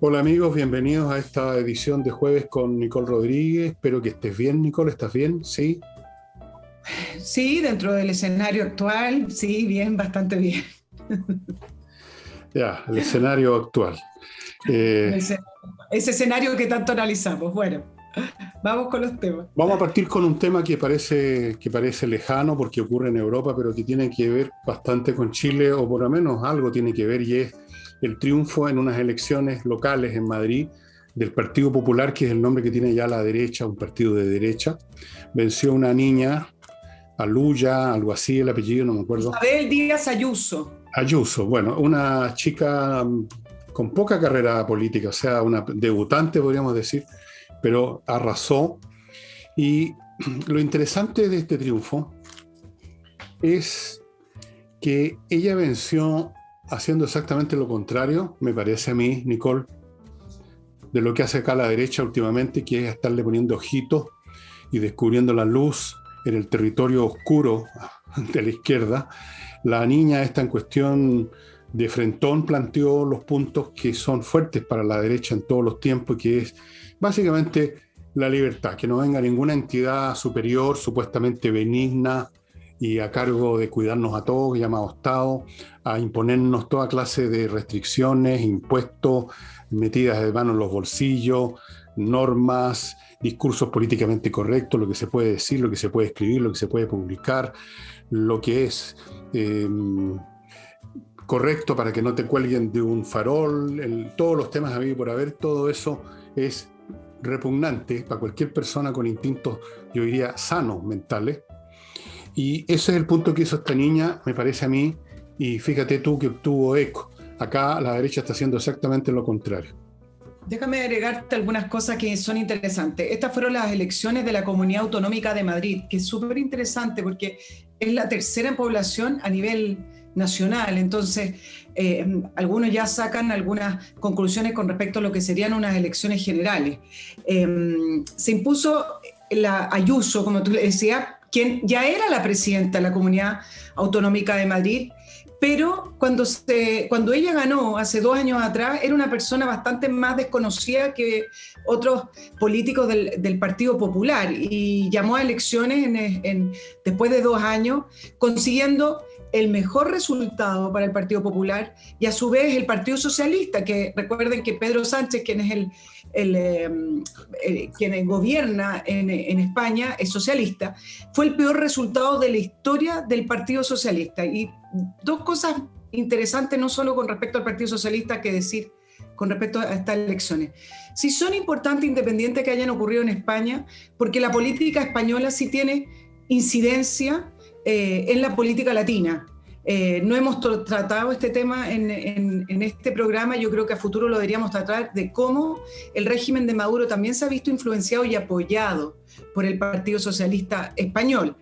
Hola amigos, bienvenidos a esta edición de jueves con Nicole Rodríguez. Espero que estés bien, Nicole, ¿estás bien? Sí. Sí, dentro del escenario actual, sí, bien, bastante bien. Ya, el escenario actual. Eh, Ese, ese escenario que tanto analizamos. Bueno, vamos con los temas. Vamos a partir con un tema que parece lejano porque ocurre en Europa, pero que tiene que ver bastante con Chile, o por lo menos algo tiene que ver, y es el triunfo en unas elecciones locales en Madrid del Partido Popular, que es el nombre que tiene ya la derecha, un partido de derecha. Venció una niña, Aluya, algo así, el apellido, no me acuerdo. Isabel Díaz Ayuso. Ayuso, bueno, una chica con poca carrera política, o sea, una debutante, podríamos decir, pero arrasó. Y lo interesante de este triunfo es que ella venció haciendo exactamente lo contrario, me parece a mí, Nicole, de lo que hace acá la derecha últimamente, que es estarle poniendo ojitos y descubriendo la luz en el territorio oscuro de la izquierda. La niña esta en cuestión de frentón planteó los puntos que son fuertes para la derecha en todos los tiempos, que es básicamente la libertad, que no venga ninguna entidad superior supuestamente benigna y a cargo de cuidarnos a todos, llamado Estado, a imponernos toda clase de restricciones, impuestos, metidas de mano en los bolsillos, normas, discursos políticamente correctos, lo que se puede decir, lo que se puede escribir, lo que se puede publicar, lo que es correcto para que no te cuelguen de un farol, todos los temas habidos por haber, todo eso es repugnante para cualquier persona con instintos, yo diría, sanos mentales. Y ese es el punto que hizo esta niña, me parece a mí, y fíjate tú que obtuvo eco. Acá la derecha está haciendo exactamente lo contrario. Déjame agregarte algunas cosas que son interesantes. Estas fueron las elecciones de la Comunidad Autonómica de Madrid, que es súper interesante porque es la tercera en población a nivel nacional. Entonces, algunos ya sacan algunas conclusiones con respecto a lo que serían unas elecciones generales. Se impuso la Ayuso, como tú le decías, quien ya era la presidenta de la Comunidad Autonómica de Madrid, pero cuando ella ganó hace 2 años atrás, era una persona bastante más desconocida que otros políticos del Partido Popular, y llamó a elecciones después de 2 años, consiguiendo el mejor resultado para el Partido Popular y a su vez el Partido Socialista, que recuerden que Pedro Sánchez, quien es quien gobierna en España, es socialista, fue el peor resultado de la historia del Partido Socialista. Y 2 cosas interesantes, no solo con respecto al Partido Socialista, que decir con respecto a estas elecciones. Sí son importantes, independientes que hayan ocurrido en España, porque la política española sí tiene incidencia en la política latina. No hemos tratado este tema en este programa. Yo creo que a futuro lo deberíamos tratar, de cómo el régimen de Maduro también se ha visto influenciado y apoyado por el Partido Socialista Español.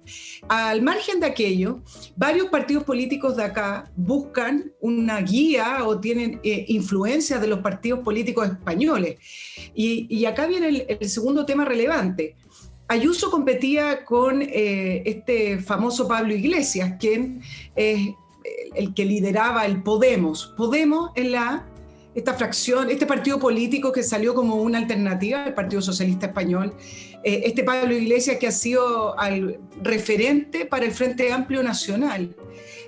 Al margen de aquello, varios partidos políticos de acá buscan una guía o tienen influencia de los partidos políticos españoles. Y acá viene el segundo tema relevante. Ayuso competía con este famoso Pablo Iglesias, quien es el que lideraba el Podemos. Podemos es esta fracción, este partido político que salió como una alternativa al Partido Socialista Español. Este Pablo Iglesias que ha sido el referente para el Frente Amplio Nacional.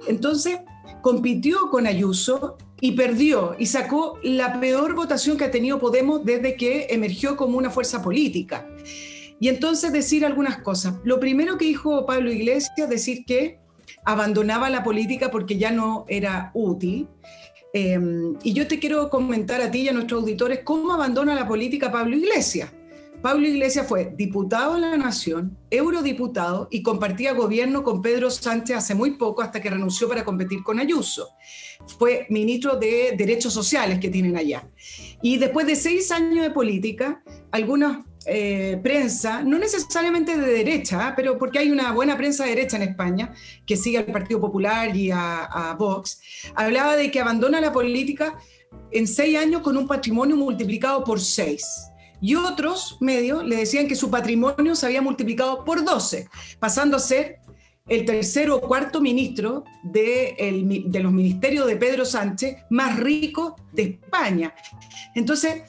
Entonces, compitió con Ayuso y perdió, y sacó la peor votación que ha tenido Podemos desde que emergió como una fuerza política. Y entonces decir algunas cosas. Lo primero que dijo Pablo Iglesias, decir que abandonaba la política porque ya no era útil. Y yo te quiero comentar a ti y a nuestros auditores cómo abandona la política Pablo Iglesias. Pablo Iglesias fue diputado de la Nación, eurodiputado, y compartía gobierno con Pedro Sánchez hace muy poco, hasta que renunció para competir con Ayuso. Fue ministro de Derechos Sociales que tienen allá. Y después de 6 años de política, algunas prensa, no necesariamente de derecha, pero porque hay una buena prensa de derecha en España que sigue al Partido Popular y a Vox, hablaba de que abandona la política en 6 años con un patrimonio multiplicado por 6. Y otros medios le decían que su patrimonio se había multiplicado por 12, pasando a ser el tercer o cuarto ministro de los ministerios de Pedro Sánchez más rico de España. Entonces,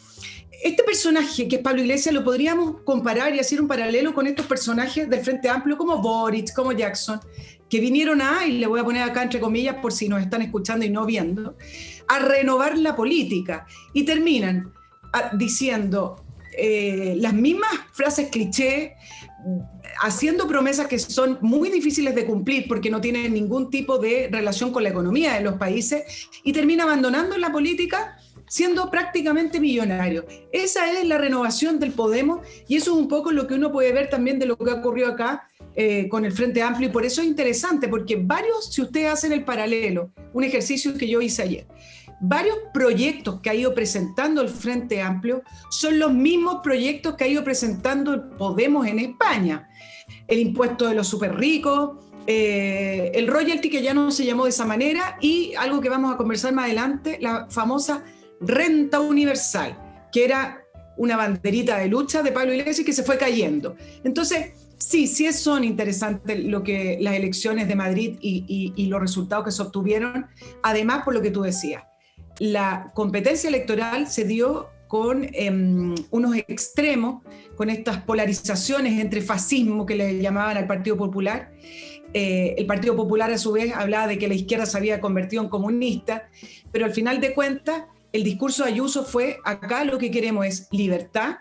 este personaje que es Pablo Iglesias lo podríamos comparar y hacer un paralelo con estos personajes del Frente Amplio como Boric, como Jackson, que vinieron y le voy a poner acá entre comillas por si nos están escuchando y no viendo, a renovar la política y terminan diciendo las mismas frases cliché, haciendo promesas que son muy difíciles de cumplir porque no tienen ningún tipo de relación con la economía de los países y termina abandonando la política siendo prácticamente millonario. Esa es la renovación del Podemos y eso es un poco lo que uno puede ver también de lo que ha ocurrido acá con el Frente Amplio y por eso es interesante porque varios, si ustedes hacen el paralelo, un ejercicio que yo hice ayer, varios proyectos que ha ido presentando el Frente Amplio son los mismos proyectos que ha ido presentando el Podemos en España. El impuesto de los súper ricos, el royalty que ya no se llamó de esa manera y algo que vamos a conversar más adelante, la famosa renta universal, que era una banderita de lucha de Pablo Iglesias que se fue cayendo. Entonces, sí son interesantes las elecciones de Madrid y los resultados que se obtuvieron, además por lo que tú decías. La competencia electoral se dio con unos extremos, con estas polarizaciones entre fascismo que le llamaban al Partido Popular. El Partido Popular a su vez hablaba de que la izquierda se había convertido en comunista, pero al final de cuentas el discurso de Ayuso fue: acá lo que queremos es libertad,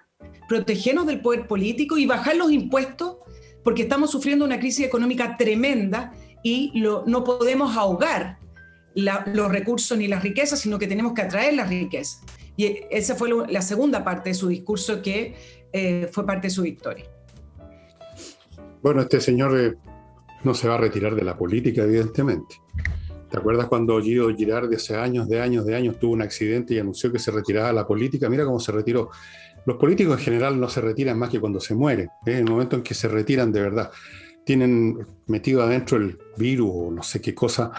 protegernos del poder político y bajar los impuestos porque estamos sufriendo una crisis económica tremenda y no podemos ahogar los recursos ni las riquezas, sino que tenemos que atraer las riquezas. Y esa fue la segunda parte de su discurso que fue parte de su victoria. Bueno, este señor no se va a retirar de la política, evidentemente. ¿Te acuerdas cuando Guido Girardi hace años tuvo un accidente y anunció que se retiraba de la política? Mira cómo se retiró. Los políticos en general no se retiran más que cuando se mueren, en el momento en que se retiran de verdad. Tienen metido adentro el virus o no sé qué cosa.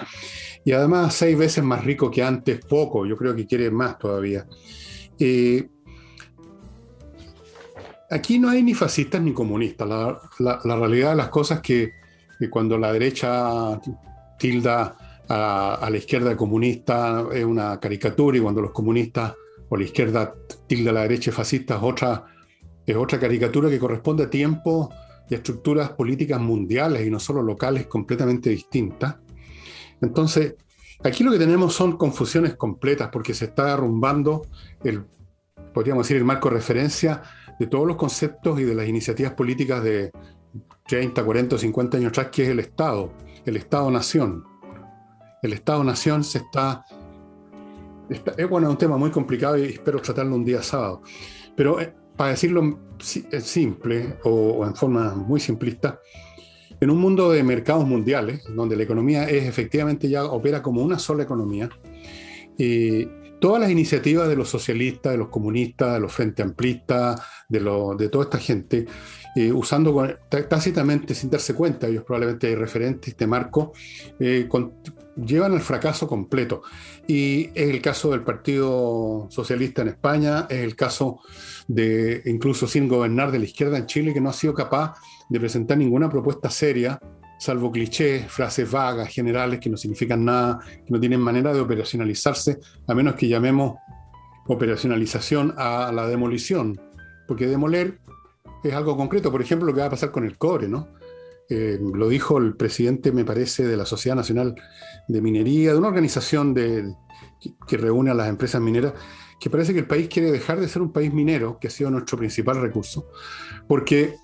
Y además 6 veces más rico que antes, poco. Yo creo que quiere más todavía. Aquí no hay ni fascistas ni comunistas. La realidad de las cosas es que cuando la derecha tilda a la izquierda comunista es una caricatura y cuando los comunistas o la izquierda tilda a la derecha fascista es otra caricatura que corresponde a tiempos y a estructuras políticas mundiales y no solo locales completamente distintas. Entonces, aquí lo que tenemos son confusiones completas porque se está derrumbando podríamos decir, el marco de referencia de todos los conceptos y de las iniciativas políticas de 30, 40 o 50 años atrás, que es el Estado-Nación. El Estado-Nación es un tema muy complicado y espero tratarlo un día sábado. Pero para decirlo simple o en forma muy simplista, en un mundo de mercados mundiales, donde la economía efectivamente ya opera como una sola economía, todas las iniciativas de los socialistas, de los comunistas, de los frente amplistas, de toda esta gente, usando tácitamente, sin darse cuenta, ellos probablemente hay referentes, este marco, llevan al fracaso completo. Y es el caso del Partido Socialista en España, es el caso de, incluso sin gobernar, de la izquierda en Chile, que no ha sido capaz de presentar ninguna propuesta seria, salvo clichés, frases vagas, generales, que no significan nada, que no tienen manera de operacionalizarse, a menos que llamemos operacionalización a la demolición, porque demoler es algo concreto. Por ejemplo, lo que va a pasar con el cobre, ¿no? Lo dijo el presidente, me parece, de la Sociedad Nacional de Minería, de una organización que reúne a las empresas mineras, que parece que el país quiere dejar de ser un país minero, que ha sido nuestro principal recurso, porque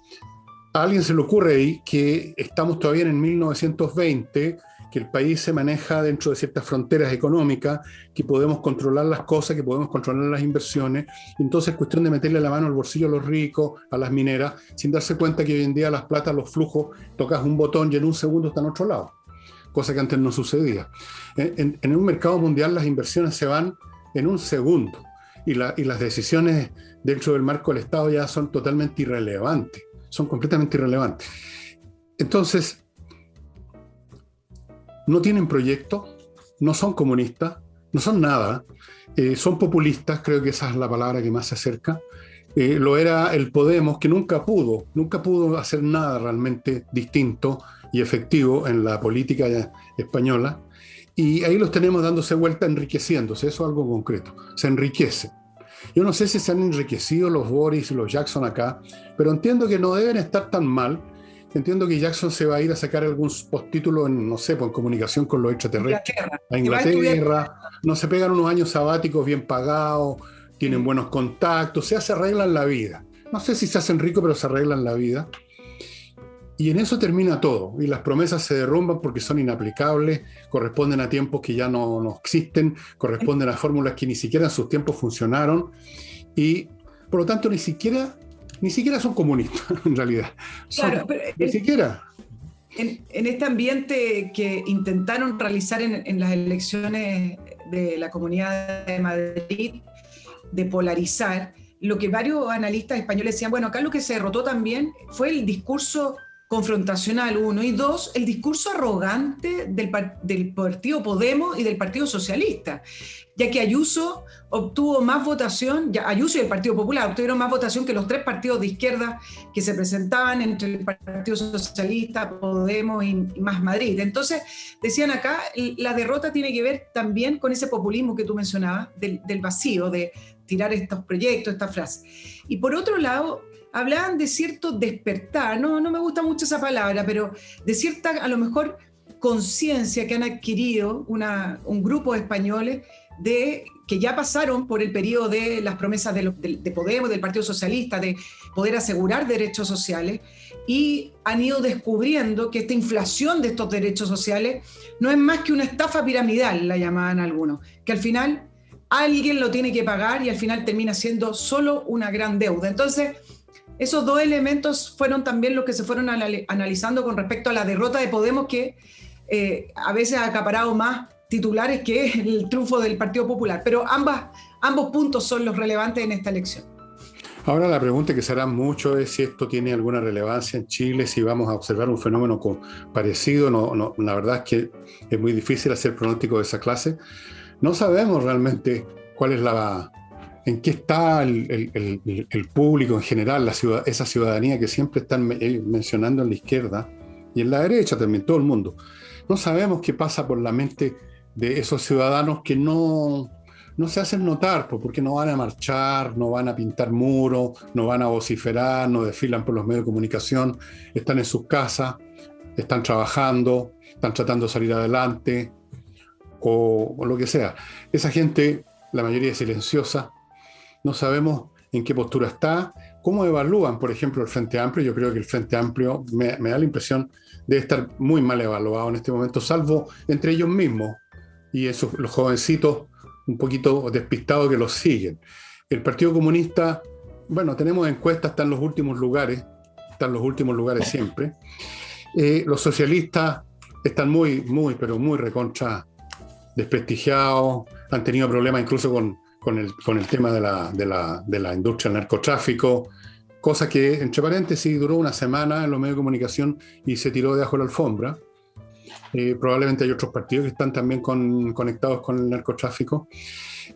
a alguien se le ocurre ahí que estamos todavía en 1920, que el país se maneja dentro de ciertas fronteras económicas, que podemos controlar las cosas, que podemos controlar las inversiones, y entonces es cuestión de meterle la mano al bolsillo a los ricos, a las mineras, sin darse cuenta que hoy en día las platas, los flujos, tocas un botón y en un segundo está en otro lado, cosa que antes no sucedía. En un mercado mundial las inversiones se van en un segundo, y las decisiones dentro del marco del Estado ya son totalmente irrelevantes, son completamente irrelevantes. Entonces, no tienen proyecto, no son comunistas, no son nada, son populistas, creo que esa es la palabra que más se acerca. Lo era el Podemos, que nunca pudo hacer nada realmente distinto, y efectivo en la política española, y ahí los tenemos dándose vuelta, enriqueciéndose, eso es algo concreto, se enriquece. Yo no sé si se han enriquecido los Boris y los Jackson acá, pero entiendo que no deben estar tan mal. Entiendo que Jackson se va a ir a sacar algún postítulo en, no sé, en comunicación con los extraterrestres, a Inglaterra, no se pegan unos años sabáticos bien pagados, tienen buenos contactos, se arreglan la vida. No sé si se hacen ricos, pero se arreglan la vida. Y en eso termina todo. Y las promesas se derrumban porque son inaplicables, corresponden a tiempos que ya no existen, corresponden a fórmulas que ni siquiera en sus tiempos funcionaron. Y por lo tanto ni siquiera son comunistas, en realidad. Claro, pero ni siquiera. En este ambiente que intentaron realizar en las elecciones de la Comunidad de Madrid, de polarizar, lo que varios analistas españoles decían, bueno, acá lo que se derrotó también fue el discurso confrontacional, uno, y dos, el discurso arrogante del partido Podemos y del Partido Socialista, ya que Ayuso obtuvo más votación, Ayuso y el Partido Popular obtuvieron más votación que los tres partidos de izquierda que se presentaban entre el Partido Socialista, Podemos y Más Madrid. Entonces, decían acá, la derrota tiene que ver también con ese populismo que tú mencionabas, del vacío, de tirar estos proyectos, estas frases. Y por otro lado, hablaban de cierto despertar, no me gusta mucho esa palabra, pero de cierta, a lo mejor, conciencia que han adquirido un grupo de españoles que ya pasaron por el periodo de las promesas de Podemos, del Partido Socialista, de poder asegurar derechos sociales, y han ido descubriendo que esta inflación de estos derechos sociales no es más que una estafa piramidal, la llamaban algunos, que al final alguien lo tiene que pagar y al final termina siendo solo una gran deuda. Entonces, esos dos elementos fueron también los que se fueron analizando con respecto a la derrota de Podemos, que a veces ha acaparado más titulares que el triunfo del Partido Popular. Pero ambos puntos son los relevantes en esta elección. Ahora la pregunta que se hará mucho es si esto tiene alguna relevancia en Chile, si vamos a observar un fenómeno parecido. No, la verdad es que es muy difícil hacer pronóstico de esa clase. No sabemos realmente cuál es en qué está el público en general, esa ciudadanía que siempre están mencionando en la izquierda y en la derecha también, todo el mundo. No sabemos qué pasa por la mente de esos ciudadanos que no se hacen notar, porque no van a marchar, no van a pintar muros, no van a vociferar, no desfilan por los medios de comunicación, están en sus casas, están trabajando, están tratando de salir adelante, o lo que sea. Esa gente, la mayoría es silenciosa. No sabemos en qué postura está, cómo evalúan, por ejemplo, el Frente Amplio. Yo creo que el Frente Amplio me da la impresión de estar muy mal evaluado en este momento, salvo entre ellos mismos y los jovencitos un poquito despistados que los siguen. El Partido Comunista, bueno, tenemos encuestas, está en los últimos lugares siempre. Los socialistas están muy, pero muy recontra desprestigiados, han tenido problemas incluso con el tema de la industria del narcotráfico, cosa que, entre paréntesis, duró una semana en los medios de comunicación y se tiró debajo de la alfombra. Probablemente hay otros partidos que están también conectados con el narcotráfico.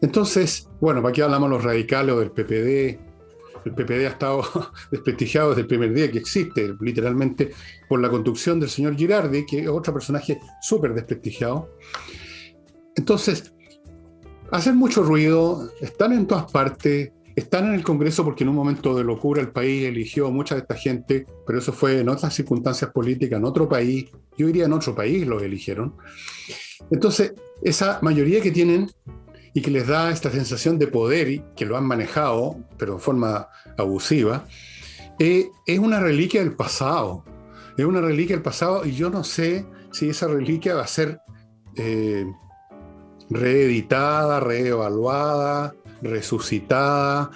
Entonces, bueno, ¿para qué hablamos los radicales o del PPD? El PPD ha estado desprestigiado desde el primer día que existe, literalmente por la conducción del señor Girardi, que es otro personaje súper desprestigiado. Entonces, hacen mucho ruido, están en todas partes, están en el Congreso porque en un momento de locura el país eligió mucha de esta gente, pero eso fue en otras circunstancias políticas, en otro país, yo diría en otro país los eligieron. Entonces, esa mayoría que tienen y que les da esta sensación de poder y que lo han manejado, pero en forma abusiva, es una reliquia del pasado. Es una reliquia del pasado y yo no sé si esa reliquia va a ser reeditada, reevaluada, resucitada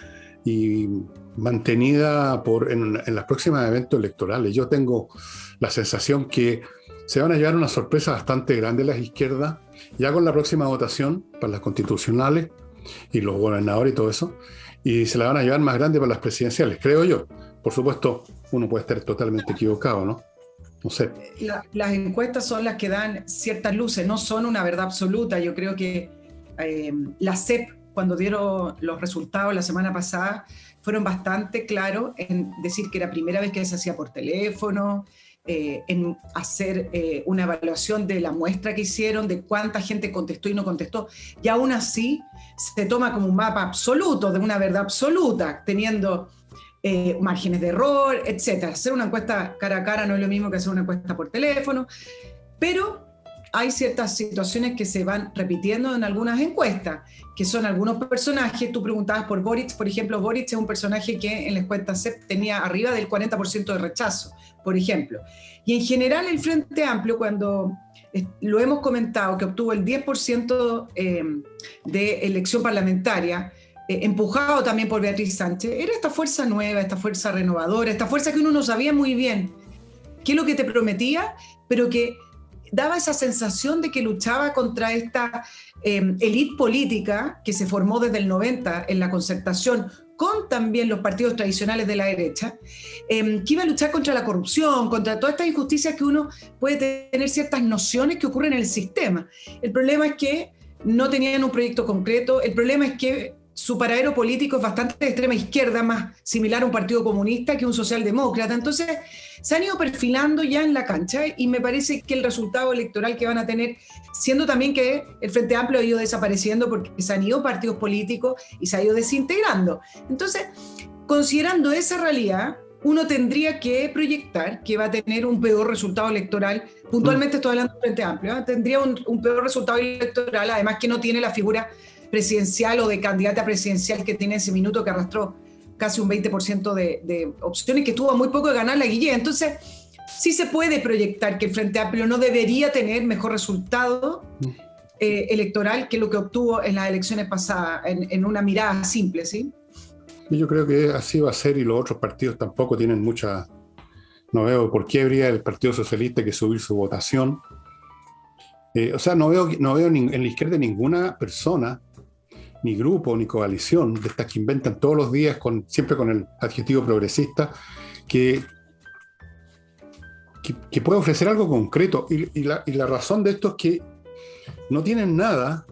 y mantenida en los próximos eventos electorales. Yo tengo la sensación que se van a llevar una sorpresa bastante grande las izquierdas, ya con la próxima votación para las constitucionales y los gobernadores y todo eso, y se la van a llevar más grande para las presidenciales, creo yo. Por supuesto, uno puede estar totalmente equivocado, ¿no? No sé. Las encuestas son las que dan ciertas luces, no son una verdad absoluta. Yo creo que la CEP, cuando dieron los resultados la semana pasada, fueron bastante claros en decir que era primera vez que se hacía por teléfono, en hacer una evaluación de la muestra que hicieron, de cuánta gente contestó y no contestó, y aún así se toma como un mapa absoluto, de una verdad absoluta, teniendo márgenes de error, etc. Hacer una encuesta cara a cara no es lo mismo que hacer una encuesta por teléfono, pero hay ciertas situaciones que se van repitiendo en algunas encuestas, que son algunos personajes. Tú preguntabas por Boric, por ejemplo. Boric es un personaje que en la encuesta CEP tenía arriba del 40% de rechazo, por ejemplo. Y en general el Frente Amplio, cuando lo hemos comentado, que obtuvo el 10% de elección parlamentaria, empujado también por Beatriz Sánchez, era esta fuerza nueva, esta fuerza renovadora, esta fuerza que uno no sabía muy bien qué es lo que te prometía, pero que daba esa sensación de que luchaba contra esta élite política que se formó desde el 90 en la concertación, con también los partidos tradicionales de la derecha, que iba a luchar contra la corrupción, contra todas estas injusticias que uno puede tener ciertas nociones que ocurren en el sistema. El problema es que no tenían un proyecto concreto, el problema es que su paradero político es bastante de extrema izquierda, más similar a un partido comunista que un socialdemócrata. Entonces, se han ido perfilando ya en la cancha y me parece que el resultado electoral que van a tener, siendo también que el Frente Amplio ha ido desapareciendo porque se han ido partidos políticos y se ha ido desintegrando. Entonces, considerando esa realidad, uno tendría que proyectar que va a tener un peor resultado electoral. Puntualmente estoy hablando del Frente Amplio, ¿eh? Tendría un peor resultado electoral, además que no tiene la figura presidencial o de candidata presidencial que tiene ese minuto, que arrastró casi un 20% de opciones, que estuvo a muy poco de ganar la Guillén. Entonces, sí se puede proyectar que el Frente Amplio no debería tener mejor resultado electoral que lo que obtuvo en las elecciones pasadas, en una mirada simple, ¿sí? Yo creo que así va a ser, y los otros partidos tampoco tienen mucha... No veo por qué habría el Partido Socialista que subir su votación. O sea, no veo en la izquierda ninguna persona, ni grupo, ni coalición, de estas que inventan todos los días, siempre con el adjetivo progresista, que puede ofrecer algo concreto. Y la razón de esto es que no tienen nada,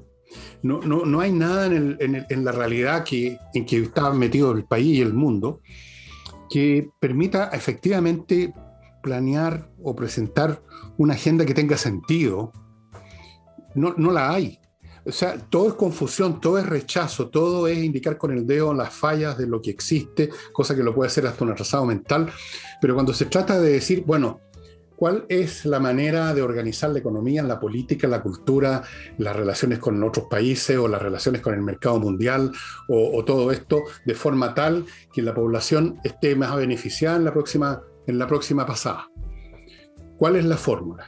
no hay nada en la realidad en que está metido el país y el mundo que permita efectivamente planear o presentar una agenda que tenga sentido. No la hay. O sea, todo es confusión, todo es rechazo, todo es indicar con el dedo las fallas de lo que existe, cosa que lo puede hacer hasta un atrasado mental. Pero cuando se trata de decir, bueno, ¿cuál es la manera de organizar la economía, la política, la cultura, las relaciones con otros países o las relaciones con el mercado mundial o todo esto de forma tal que la población esté más beneficiada en la próxima pasada? ¿Cuál es la fórmula?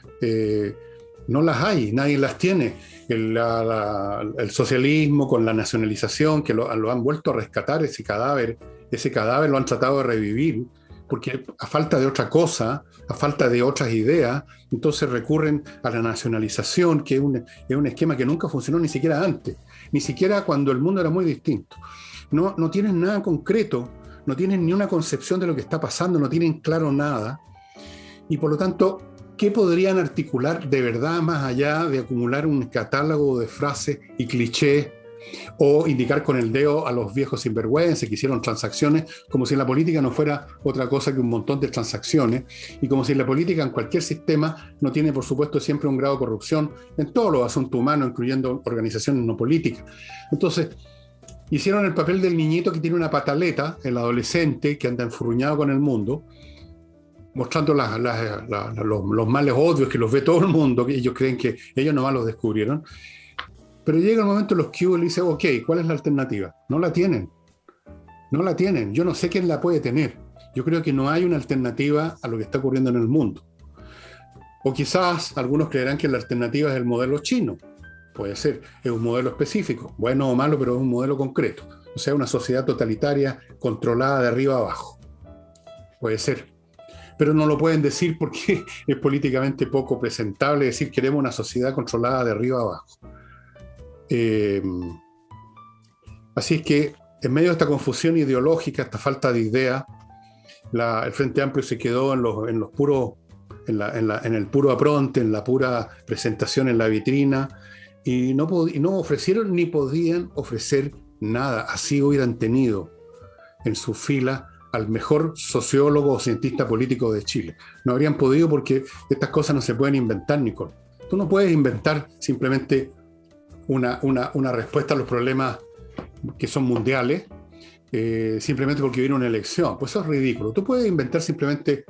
No las hay, nadie las tiene. El socialismo con la nacionalización, que lo han vuelto a rescatar, ese cadáver lo han tratado de revivir, porque a falta de otra cosa, a falta de otras ideas, entonces recurren a la nacionalización, que es un esquema que nunca funcionó ni siquiera antes, ni siquiera cuando el mundo era muy distinto. No tienen nada concreto, no tienen ni una concepción de lo que está pasando, no tienen claro nada, y por lo tanto, ¿qué podrían articular de verdad más allá de acumular un catálogo de frases y clichés o indicar con el dedo a los viejos sinvergüenzas que hicieron transacciones, como si la política no fuera otra cosa que un montón de transacciones, y como si la política en cualquier sistema no tiene, por supuesto, siempre un grado de corrupción en todos los asuntos humanos, incluyendo organizaciones no políticas? Entonces, hicieron el papel del niñito que tiene una pataleta, el adolescente que anda enfurruñado con el mundo, mostrando los males obvios que los ve todo el mundo, que ellos creen que ellos nomás los descubrieron. Pero llega el momento en los que uno le dice, ok, ¿cuál es la alternativa? No la tienen. Yo no sé quién la puede tener. Yo creo que no hay una alternativa a lo que está ocurriendo en el mundo. O quizás algunos creerán que la alternativa es el modelo chino. Puede ser, es un modelo específico, bueno o malo, pero es un modelo concreto. O sea, una sociedad totalitaria controlada de arriba a abajo. Puede ser. Pero no lo pueden decir porque es políticamente poco presentable decir queremos una sociedad controlada de arriba a abajo. Así es que en medio de esta confusión ideológica, esta falta de idea, el Frente Amplio se quedó en el puro apronte, en la pura presentación en la vitrina, y no ofrecieron ni podían ofrecer nada. Así hubieran tenido en su fila al mejor sociólogo o cientista político de Chile. No habrían podido porque estas cosas no se pueden inventar, Nicole. Tú no puedes inventar simplemente una respuesta a los problemas que son mundiales simplemente porque viene una elección. Pues eso es ridículo. Tú puedes inventar simplemente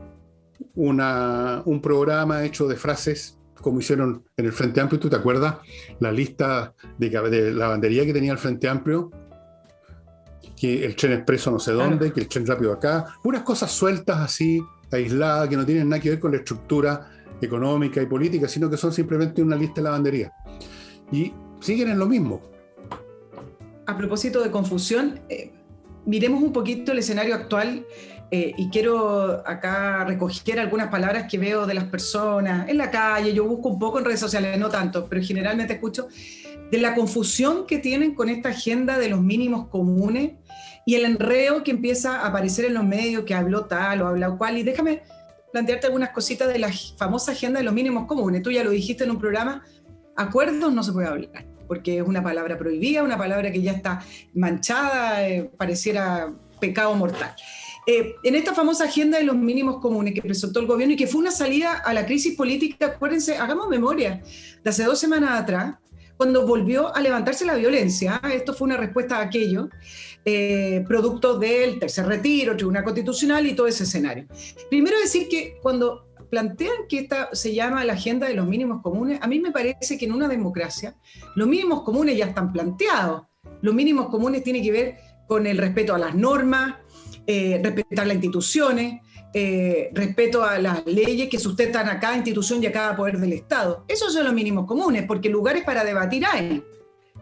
un programa hecho de frases como hicieron en el Frente Amplio. ¿Tú te acuerdas la lista de lavandería que tenía el Frente Amplio? Que el tren expreso no sé dónde, que el tren rápido acá, unas cosas sueltas así, aisladas, que no tienen nada que ver con la estructura económica y política, sino que son simplemente una lista de lavandería. Y siguen en lo mismo. A propósito de confusión, miremos un poquito el escenario actual y quiero acá recoger algunas palabras que veo de las personas en la calle. Yo busco un poco en redes sociales, no tanto, pero generalmente escucho de la confusión que tienen con esta agenda de los mínimos comunes y el enredo que empieza a aparecer en los medios, que habló tal o habló cual. Y déjame plantearte algunas cositas de la famosa agenda de los mínimos comunes. Tú ya lo dijiste en un programa, acuerdos no se puede hablar, porque es una palabra prohibida, una palabra que ya está manchada, pareciera pecado mortal. En esta famosa agenda de los mínimos comunes que presentó el gobierno y que fue una salida a la crisis política, acuérdense, hagamos memoria, de hace 2 semanas atrás, cuando volvió a levantarse la violencia. Esto fue una respuesta a aquello, producto del tercer retiro, Tribunal Constitucional y todo ese escenario. Primero decir que cuando plantean que esta se llama la agenda de los mínimos comunes, a mí me parece que en una democracia los mínimos comunes ya están planteados. Los mínimos comunes tienen que ver con el respeto a las normas, respetar las instituciones, respeto a las leyes que sustentan a cada institución y a cada poder del Estado. Esos son los mínimos comunes, porque lugares para debatir hay.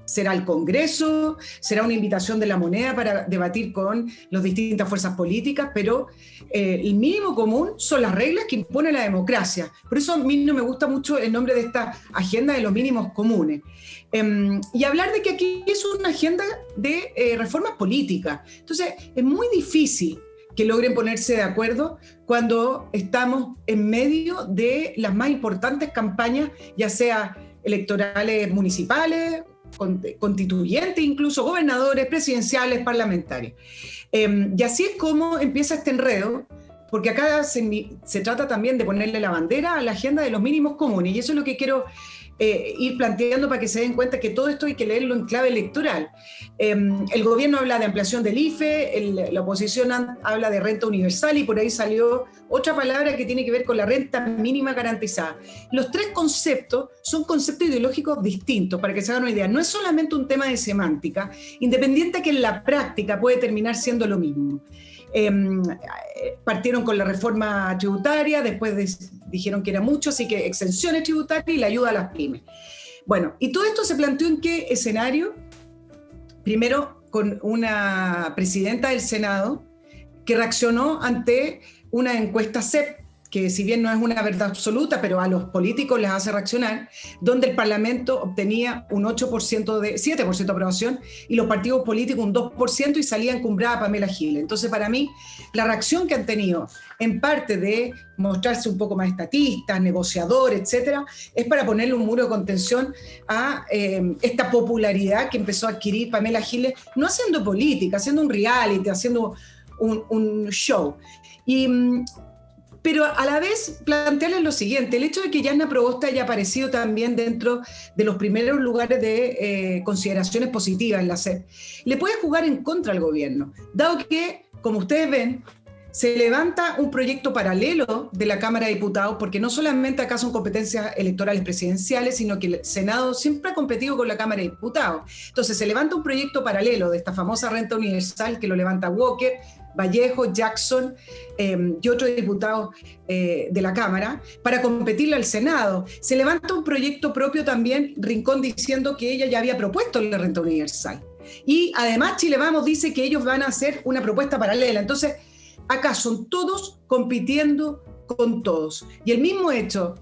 Será el Congreso, será una invitación de la moneda para debatir con las distintas fuerzas políticas, pero el mínimo común son las reglas que impone la democracia. Por eso a mí no me gusta mucho el nombre de esta agenda de los mínimos comunes. Y hablar de que aquí es una agenda de reformas políticas. Entonces, es muy difícil que logren ponerse de acuerdo cuando estamos en medio de las más importantes campañas, ya sea electorales municipales, constituyentes, incluso gobernadores, presidenciales, parlamentarios. Y así es como empieza este enredo, porque acá se trata también de ponerle la bandera a la agenda de los mínimos comunes, y eso es lo que quiero ir planteando para que se den cuenta que todo esto hay que leerlo en clave electoral. El gobierno habla de ampliación del IFE, la oposición habla de renta universal y por ahí salió otra palabra que tiene que ver con la renta mínima garantizada. Los 3 conceptos son conceptos ideológicos distintos, para que se hagan una idea. No es solamente un tema de semántica, independiente que en la práctica puede terminar siendo lo mismo. Partieron con la reforma tributaria, después dijeron que era mucho, así que exenciones tributarias y la ayuda a las pymes. Bueno, y todo esto se planteó en qué escenario. Primero, con una presidenta del Senado que reaccionó ante una encuesta CEP, que si bien no es una verdad absoluta, pero a los políticos les hace reaccionar, donde el Parlamento obtenía un 7% de aprobación y los partidos políticos un 2% y salía encumbrada Pamela Giles. Entonces, para mí, la reacción que han tenido, en parte de mostrarse un poco más estatistas, negociadores, etcétera, es para ponerle un muro de contención a esta popularidad que empezó a adquirir Pamela Giles, no haciendo política, haciendo un reality, haciendo un show. Pero a la vez plantearles lo siguiente: el hecho de que Yarna Proboste haya aparecido también dentro de los primeros lugares de consideraciones positivas en la SEP, le puede jugar en contra al gobierno, dado que, como ustedes ven, se levanta un proyecto paralelo de la Cámara de Diputados, porque no solamente acá son competencias electorales presidenciales, sino que el Senado siempre ha competido con la Cámara de Diputados. Entonces se levanta un proyecto paralelo de esta famosa renta universal que lo levanta Walker, Vallejo, Jackson y otros diputados de la Cámara para competirle al Senado. Se levanta un proyecto propio también, Rincón, diciendo que ella ya había propuesto la renta universal. Y además Chile Vamos dice que ellos van a hacer una propuesta paralela. Entonces, acá son todos compitiendo con todos. Y el mismo hecho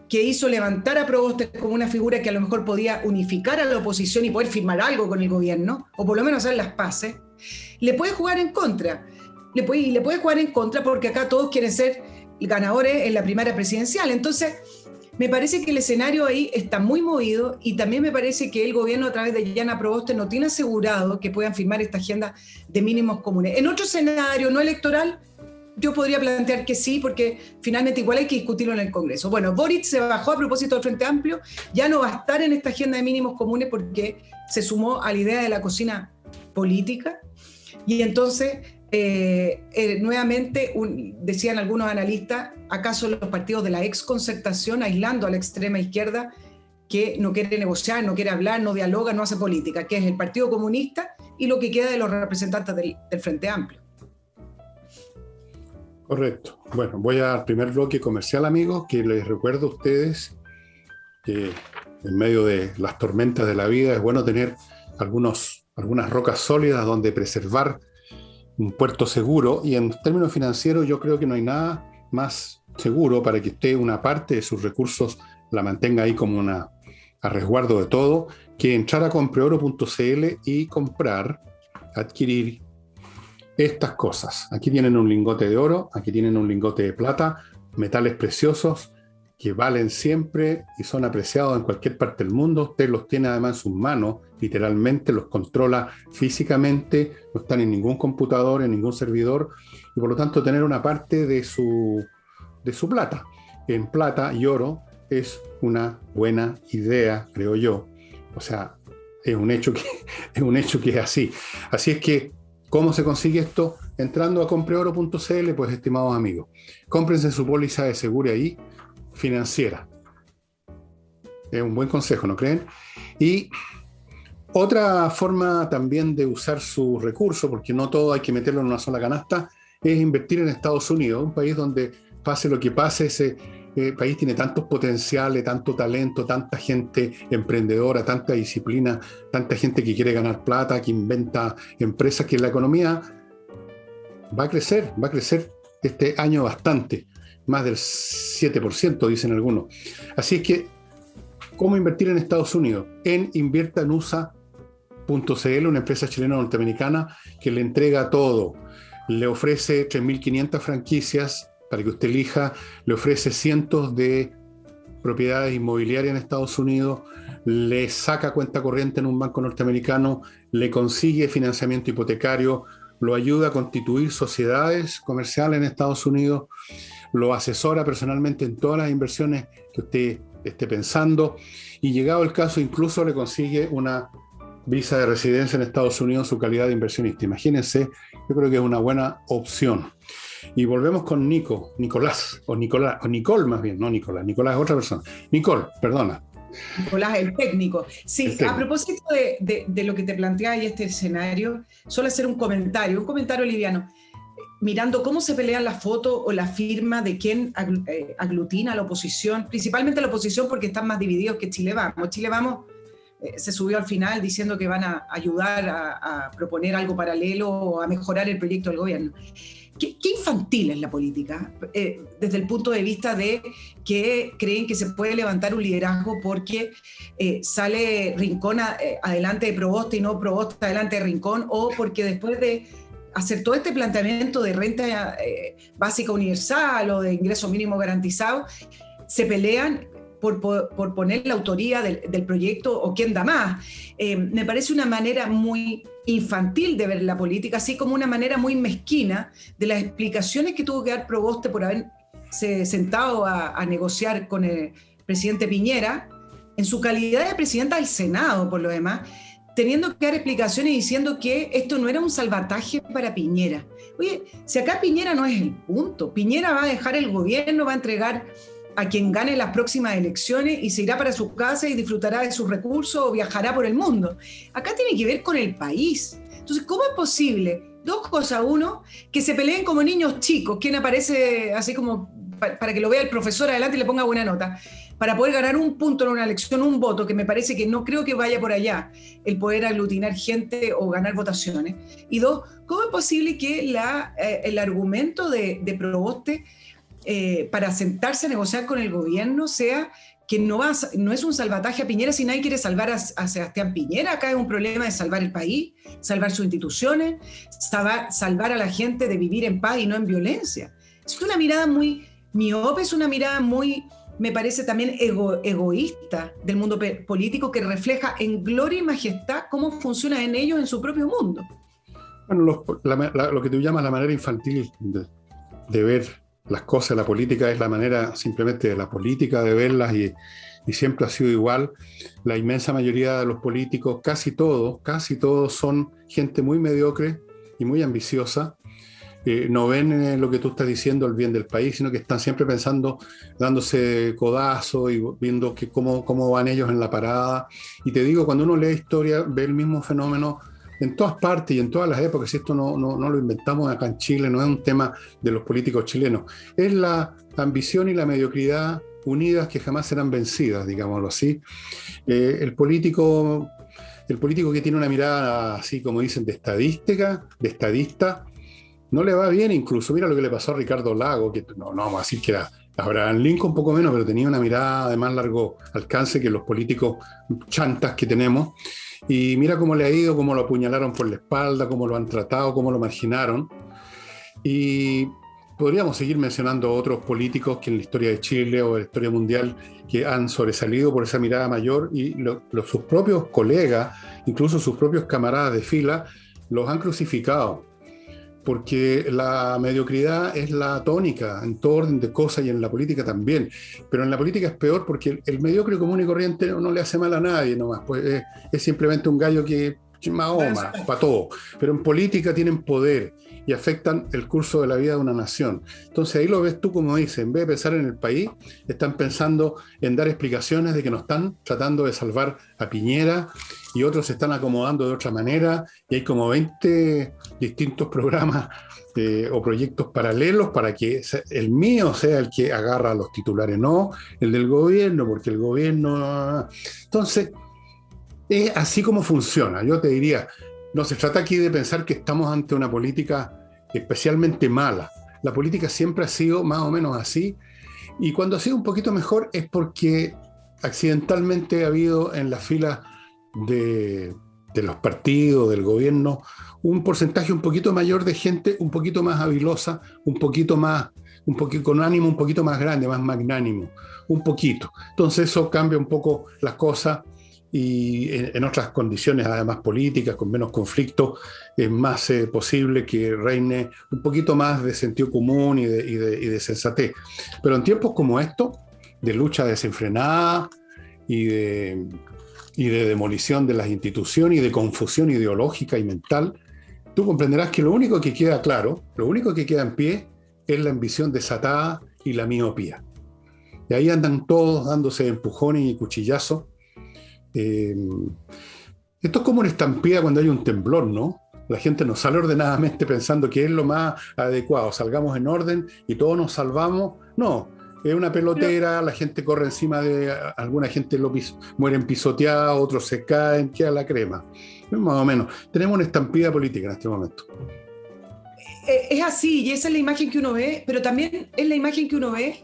que hizo levantar a Proboste como una figura que a lo mejor podía unificar a la oposición y poder firmar algo con el gobierno, o por lo menos hacer las paces, le puede jugar en contra. Le puede jugar en contra porque acá todos quieren ser ganadores en la primaria presidencial. Entonces, Me parece que el escenario ahí está muy movido y también me parece que el gobierno a través de Yana Proboste no tiene asegurado que puedan firmar esta agenda de mínimos comunes. En otro escenario no electoral, yo podría plantear que sí, porque finalmente igual hay que discutirlo en el Congreso. Bueno, Boric se bajó a propósito del Frente Amplio, ya no va a estar en esta agenda de mínimos comunes porque se sumó a la idea de la cocina política y entonces nuevamente decían algunos analistas, ¿acaso los partidos de la exconcertación aislando a la extrema izquierda que no quiere negociar, no quiere hablar, no dialoga, no hace política, que es el Partido Comunista y lo que queda de los representantes del Frente Amplio? Correcto. Bueno, voy al primer bloque comercial, amigos, que les recuerdo a ustedes que en medio de las tormentas de la vida es bueno tener algunas rocas sólidas donde preservar un puerto seguro, y en términos financieros yo creo que no hay nada más seguro para que usted una parte de sus recursos la mantenga ahí como a resguardo de todo, que entrar a compreoro.cl y adquirir estas cosas. Aquí tienen un lingote de oro, aquí tienen un lingote de plata, metales preciosos que valen siempre y son apreciados en cualquier parte del mundo. Usted los tiene además en sus manos, literalmente los controla físicamente, no están en ningún computador, en ningún servidor, y por lo tanto tener una parte de su plata en plata y oro es una buena idea, creo yo. O sea, es un hecho que es así. Así es que, ¿cómo se consigue esto? Entrando a compreoro.cl, pues, estimados amigos, cómprense su póliza de seguro ahí, financiera. Es un buen consejo, ¿no creen? Y otra forma también de usar sus recursos, porque no todo hay que meterlo en una sola canasta, es invertir en Estados Unidos, un país donde pase lo que pase, ese país tiene tantos potenciales, tanto talento, tanta gente emprendedora, tanta disciplina, tanta gente que quiere ganar plata, que inventa empresas, que la economía va a crecer este año bastante, más del 7%, dicen algunos. Así es que, ¿cómo invertir en Estados Unidos? En inviertanusa.cl, una empresa chilena norteamericana que le entrega todo. Le ofrece 3.500 franquicias para que usted elija, le ofrece cientos de propiedades inmobiliarias en Estados Unidos, le saca cuenta corriente en un banco norteamericano, le consigue financiamiento hipotecario, lo ayuda a constituir sociedades comerciales en Estados Unidos, lo asesora personalmente en todas las inversiones que usted esté pensando, y llegado el caso incluso le consigue una visa de residencia en Estados Unidos en su calidad de inversionista. Imagínense, yo creo que es una buena opción. Y volvemos con Nicolás más bien, no Nicolás es otra persona. Nicole, perdona. Nicolás, el técnico. Sí, el técnico. A propósito de lo que te planteaba y este escenario, solo hacer un comentario liviano. Mirando cómo se pelean la foto o la firma de quién aglutina a la oposición, principalmente a la oposición porque están más divididos que Chile Vamos. Chile Vamos se subió al final diciendo que van a ayudar a proponer algo paralelo o a mejorar el proyecto del gobierno. ¿Qué infantil es la política? Desde el punto de vista de que creen que se puede levantar un liderazgo porque sale Rincón adelante de Proboste y no Proboste adelante de Rincón, o porque después de hacer todo este planteamiento de renta básica universal o de ingreso mínimo garantizado, se pelean por poner la autoría del proyecto o quién da más. Me parece una manera muy infantil de ver la política, así como una manera muy mezquina de las explicaciones que tuvo que dar Proboste por haberse sentado a negociar con el presidente Piñera, en su calidad de presidenta del Senado, por lo demás, teniendo que dar explicaciones diciendo que esto no era un salvataje para Piñera. Oye, si acá Piñera no es el punto, Piñera va a dejar el gobierno, va a entregar a quien gane las próximas elecciones y se irá para su casa y disfrutará de sus recursos o viajará por el mundo. Acá tiene que ver con el país. Entonces, ¿cómo es posible? Dos cosas. Uno, que se peleen como niños chicos, quien aparece así como para que lo vea el profesor adelante y le ponga buena nota, para poder ganar un punto en una elección, un voto, que me parece que no creo que vaya por allá, el poder aglutinar gente o ganar votaciones. Y dos, ¿cómo es posible que el argumento de Proboste para sentarse a negociar con el gobierno sea que no es un salvataje a Piñera si nadie quiere salvar a Sebastián Piñera? Acá es un problema de salvar el país, salvar sus instituciones, salvar a la gente de vivir en paz y no en violencia. Es una mirada muy miope, es una mirada muy me parece también egoísta del mundo político, que refleja en gloria y majestad cómo funciona en ellos en su propio mundo. Bueno, lo que tú llamas la manera infantil de ver las cosas, la política es la manera simplemente de la política de verlas y siempre ha sido igual. La inmensa mayoría de los políticos, casi todos son gente muy mediocre y muy ambiciosa. No ven lo que tú estás diciendo, el bien del país, sino que están siempre pensando, dándose codazo y viendo cómo van ellos en la parada. Y te digo, cuando uno lee historia, ve el mismo fenómeno en todas partes y en todas las épocas. Esto no lo inventamos acá en Chile, no es un tema de los políticos chilenos. Es la ambición y la mediocridad unidas que jamás serán vencidas, digámoslo así. El político que tiene una mirada así, como dicen, de estadista, no le va bien. Incluso mira lo que le pasó a Ricardo Lagos, que no vamos a decir que era Abraham Lincoln, un poco menos, pero tenía una mirada de más largo alcance que los políticos chantas que tenemos. Y mira cómo le ha ido, cómo lo apuñalaron por la espalda, cómo lo han tratado, cómo lo marginaron. Y podríamos seguir mencionando otros políticos que en la historia de Chile o de la historia mundial que han sobresalido por esa mirada mayor, y sus propios colegas, incluso sus propios camaradas de fila, los han crucificado. Porque la mediocridad es la tónica en todo orden de cosas y en la política también. Pero en la política es peor porque el mediocre común y corriente no le hace mal a nadie nomás. Pues es simplemente un gallo que Mahoma, para todo. Pero en política tienen poder y afectan el curso de la vida de una nación. Entonces ahí lo ves tú, como dices, en vez de pensar en el país, están pensando en dar explicaciones de que nos están tratando de salvar a Piñera y otros se están acomodando de otra manera, y hay como 20 distintos programas o proyectos paralelos para que el mío sea el que agarra a los titulares, no el del gobierno, porque el gobierno... Entonces, es así como funciona. Yo te diría, no se trata aquí de pensar que estamos ante una política especialmente mala. La política siempre ha sido más o menos así, y cuando ha sido un poquito mejor es porque accidentalmente ha habido en las filas de los partidos, del gobierno, un porcentaje un poquito mayor de gente, un poquito más habilosa, con ánimo un poquito más grande, más magnánimo, un poquito. Entonces eso cambia un poco las cosas, y en otras condiciones, además políticas, con menos conflicto, es más posible que reine un poquito más de sentido común y de sensatez. Pero en tiempos como estos, de lucha desenfrenada y de demolición de las instituciones y de confusión ideológica y mental, tú comprenderás que lo único que queda claro, lo único que queda en pie es la ambición desatada y la miopía. Y ahí andan todos dándose empujones y cuchillazos. Esto es como una estampida cuando hay un temblor, ¿no? La gente no sale ordenadamente pensando que es lo más adecuado, salgamos en orden y todos nos salvamos. No, es una pelotera, la gente corre encima de alguna gente, mueren pisoteados, otros se caen, queda la crema. Más o menos. Tenemos una estampida política en este momento. Es así, y esa es la imagen que uno ve, pero también es la imagen que uno ve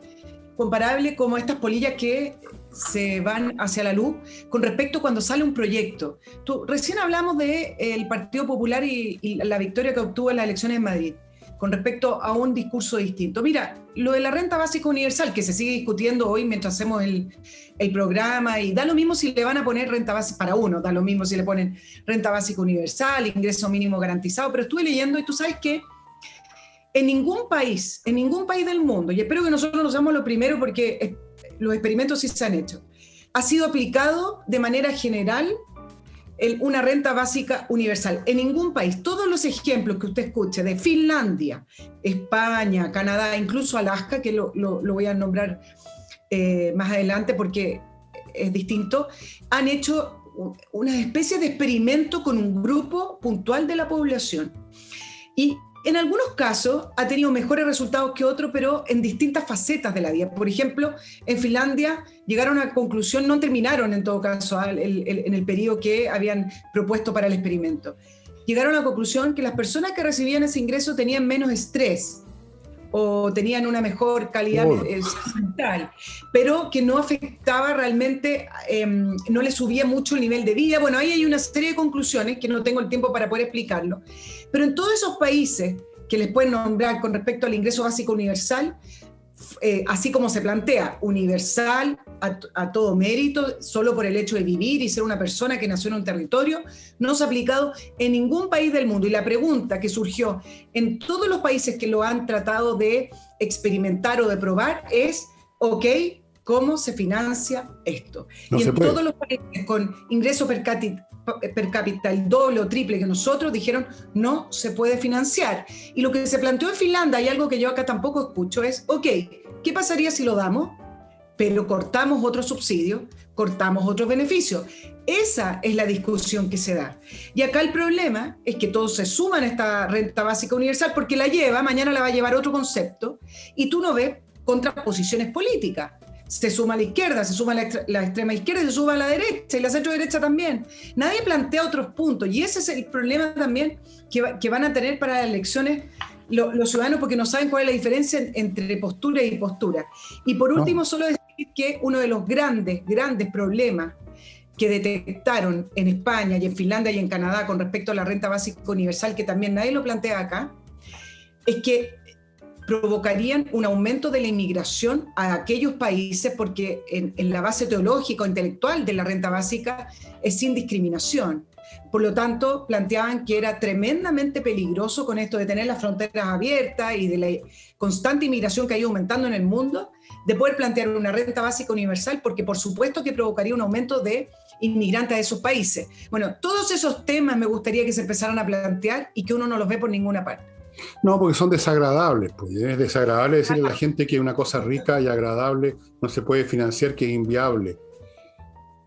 comparable como estas polillas que se van hacia la luz con respecto a cuando sale un proyecto. Recién hablamos del Partido Popular y la victoria que obtuvo en las elecciones en Madrid con respecto a un discurso distinto. Mira, lo de la renta básica universal, que se sigue discutiendo hoy mientras hacemos el programa, y da lo mismo si le van a poner renta básica para uno, da lo mismo si le ponen renta básica universal, ingreso mínimo garantizado, pero estuve leyendo y tú sabes que en ningún país del mundo, y espero que nosotros no seamos los primeros porque los experimentos sí se han hecho, ha sido aplicado de manera general una renta básica universal. En ningún país. Todos los ejemplos que usted escuche de Finlandia, España, Canadá, incluso Alaska, que lo voy a nombrar más adelante porque es distinto, han hecho una especie de experimento con un grupo puntual de la población. Y en algunos casos ha tenido mejores resultados que otros, pero en distintas facetas de la vida. Por ejemplo, en Finlandia llegaron a la conclusión, no terminaron en todo caso en el periodo que habían propuesto para el experimento. Llegaron a la conclusión que las personas que recibían ese ingreso tenían menos estrés o tenían una mejor calidad mental, pero que no afectaba realmente, no le subía mucho el nivel de vida. Bueno, ahí hay una serie de conclusiones que no tengo el tiempo para poder explicarlo, pero en todos esos países que les pueden nombrar con respecto al ingreso básico universal, así como se plantea, universal, a todo mérito, solo por el hecho de vivir y ser una persona que nació en un territorio, no se ha aplicado en ningún país del mundo. Y la pregunta que surgió en todos los países que lo han tratado de experimentar o de probar es, ok, ¿cómo se financia esto? No y se en puede. todos los países con ingreso per cápita el doble o triple que nosotros, dijeron no se puede financiar. Y lo que se planteó en Finlandia, y algo que yo acá tampoco escucho, es, ok, ¿qué pasaría si lo damos? Pero cortamos otro subsidio, cortamos otro beneficio. Esa es la discusión que se da. Y acá el problema es que todos se suman a esta renta básica universal porque la lleva, mañana la va a llevar otro concepto, y tú no ves contraposiciones políticas. Se suma a la izquierda, se suma a la extrema izquierda, se suma a la derecha y la centro derecha también. Nadie plantea otros puntos, y ese es el problema también que van a tener para las elecciones los ciudadanos, porque no saben cuál es la diferencia entre postura y postura. Y por último, solo decir que uno de los grandes problemas que detectaron en España y en Finlandia y en Canadá con respecto a la renta básica universal, que también nadie lo plantea acá, es que provocarían un aumento de la inmigración a aquellos países, porque en la base teológica o intelectual de la renta básica es sin discriminación. Por lo tanto, planteaban que era tremendamente peligroso con esto de tener las fronteras abiertas y de la constante inmigración que ha ido aumentando en el mundo, de poder plantear una renta básica universal, porque por supuesto que provocaría un aumento de inmigrantes a esos países. Bueno, todos esos temas me gustaría que se empezaran a plantear y que uno no los ve por ninguna parte. No, porque son desagradables. Pues. Es desagradable decirle a la gente que una cosa rica y agradable no se puede financiar, que es inviable.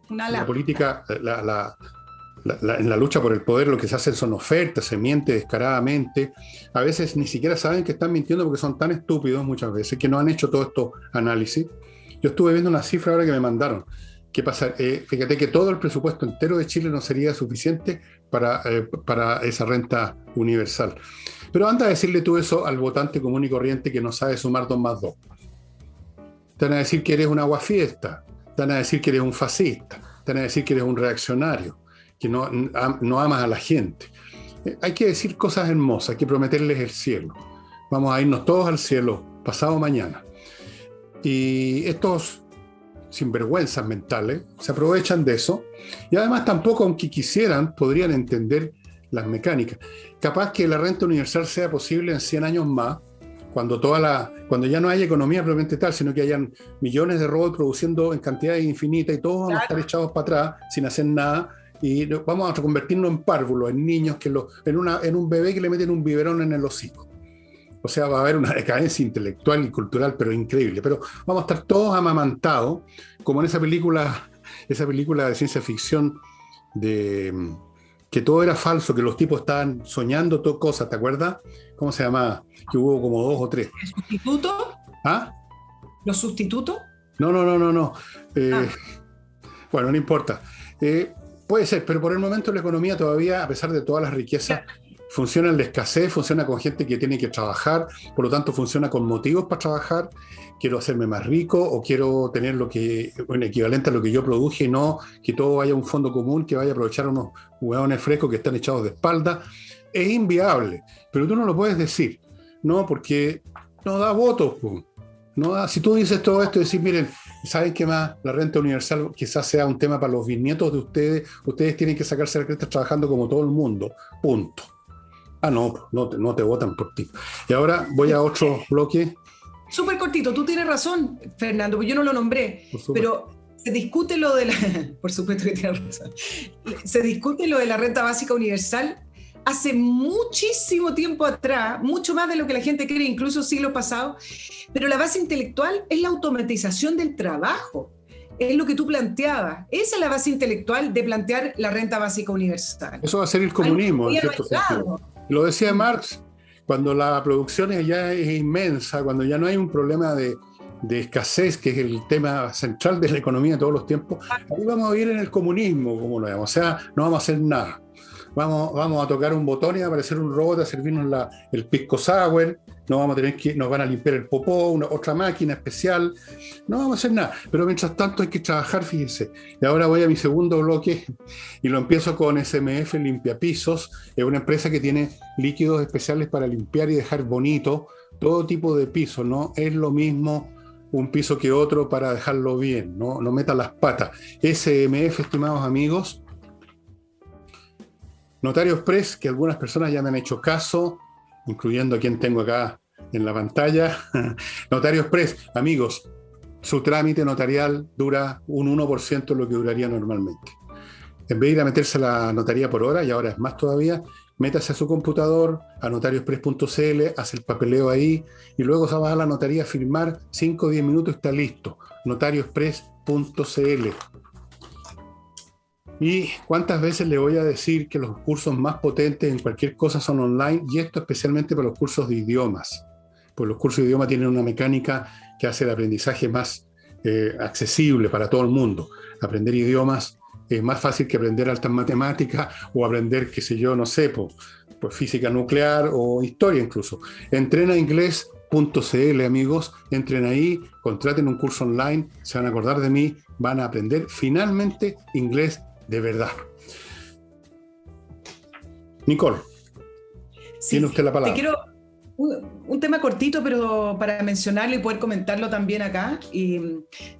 La política, en la lucha por el poder, lo que se hacen son ofertas, se miente descaradamente. A veces ni siquiera saben que están mintiendo porque son tan estúpidos muchas veces que no han hecho todo estos análisis. Yo estuve viendo una cifra ahora que me mandaron. ¿Qué pasa? Fíjate que todo el presupuesto entero de Chile no sería suficiente para esa renta universal. Pero anda a decirle tú eso al votante común y corriente que no sabe sumar 2 más 2. Te van a decir que eres un aguafiesta, te van a decir que eres un fascista, te van a decir que eres un reaccionario, que no amas a la gente. Hay que decir cosas hermosas, hay que prometerles el cielo. Vamos a irnos todos al cielo pasado mañana. Y estos sinvergüenzas mentales se aprovechan de eso, y además tampoco, aunque quisieran, podrían entender las mecánicas. Capaz que la renta universal sea posible en 100 años más, cuando ya no haya economía propiamente tal, sino que hayan millones de robots produciendo en cantidades infinitas y todos vamos a estar echados para atrás sin hacer nada, y vamos a convertirnos en párvulos, en niños, en un bebé que le meten un biberón en el hocico. O sea, va a haber una decadencia intelectual y cultural, pero increíble. Pero vamos a estar todos amamantados, como en esa película de ciencia ficción que todo era falso, que los tipos estaban soñando cosas, ¿te acuerdas? ¿Cómo se llamaba? Que hubo como 2 o 3. ¿El sustituto? ¿Ah? ¿Los sustitutos? No. Bueno, no importa. Puede ser, pero por el momento la economía todavía, a pesar de todas las riquezas, funciona en la escasez, funciona con gente que tiene que trabajar, por lo tanto funciona con motivos para trabajar. Quiero hacerme más rico o quiero tener un equivalente a lo que yo produje, y no que todo vaya a un fondo común que vaya a aprovechar a unos hueones frescos que están echados de espalda. Es inviable, pero tú no lo puedes decir, ¿no? Porque no da votos. No da, si tú dices todo esto y decís, miren, ¿saben qué más? La renta universal quizás sea un tema para los bisnietos de ustedes tienen que sacarse la cresta trabajando como todo el mundo, punto. No te votan por ti. Y ahora voy a otro bloque. Súper cortito, tú tienes razón, Fernando, porque yo no lo nombré, pero se discute lo de la... Por supuesto que tienes razón. Se discute lo de la renta básica universal hace muchísimo tiempo atrás, mucho más de lo que la gente cree, incluso siglos pasados, pero la base intelectual es la automatización del trabajo. Es lo que tú planteabas. Esa es la base intelectual de plantear la renta básica universal. Eso va a ser el comunismo, en cierto sentido. Lo decía Marx, cuando la producción ya es inmensa, cuando ya no hay un problema de escasez, que es el tema central de la economía de todos los tiempos, ahí vamos a vivir en el comunismo, como lo llamamos. O sea, no vamos a hacer nada. Vamos a tocar un botón y va a aparecer un robot a servirnos el pisco sour. Nos van a limpiar el popó, otra máquina especial. No vamos a hacer nada. Pero mientras tanto hay que trabajar, fíjense. Y ahora voy a mi segundo bloque y lo empiezo con SMF Limpiapisos. Es una empresa que tiene líquidos especiales para limpiar y dejar bonito todo tipo de piso, no es lo mismo un piso que otro para dejarlo bien, no metan las patas. SMF, estimados amigos, Notario Express, que algunas personas ya me han hecho caso, incluyendo a quien tengo acá en la pantalla. Notario Express, amigos, su trámite notarial dura un 1% de lo que duraría normalmente. En vez de ir a meterse a la notaría por hora, y ahora es más todavía, métase a su computador, a notarioexpress.cl, hace el papeleo ahí, y luego se va a la notaría a firmar, 5 o 10 minutos y está listo. Notarioexpress.cl. ¿Y cuántas veces le voy a decir que los cursos más potentes en cualquier cosa son online? Y esto especialmente para los cursos de idiomas. Pues los cursos de idioma tienen una mecánica que hace el aprendizaje más accesible para todo el mundo. Aprender idiomas es más fácil que aprender altas matemáticas o aprender, qué sé yo, no sé, pues física nuclear o historia incluso. Entrenainglés.cl, amigos, entren ahí, contraten un curso online, se van a acordar de mí, van a aprender finalmente inglés de verdad. Nicole, sí, tiene usted la palabra. Te quiero un tema cortito, pero para mencionarlo y poder comentarlo también acá.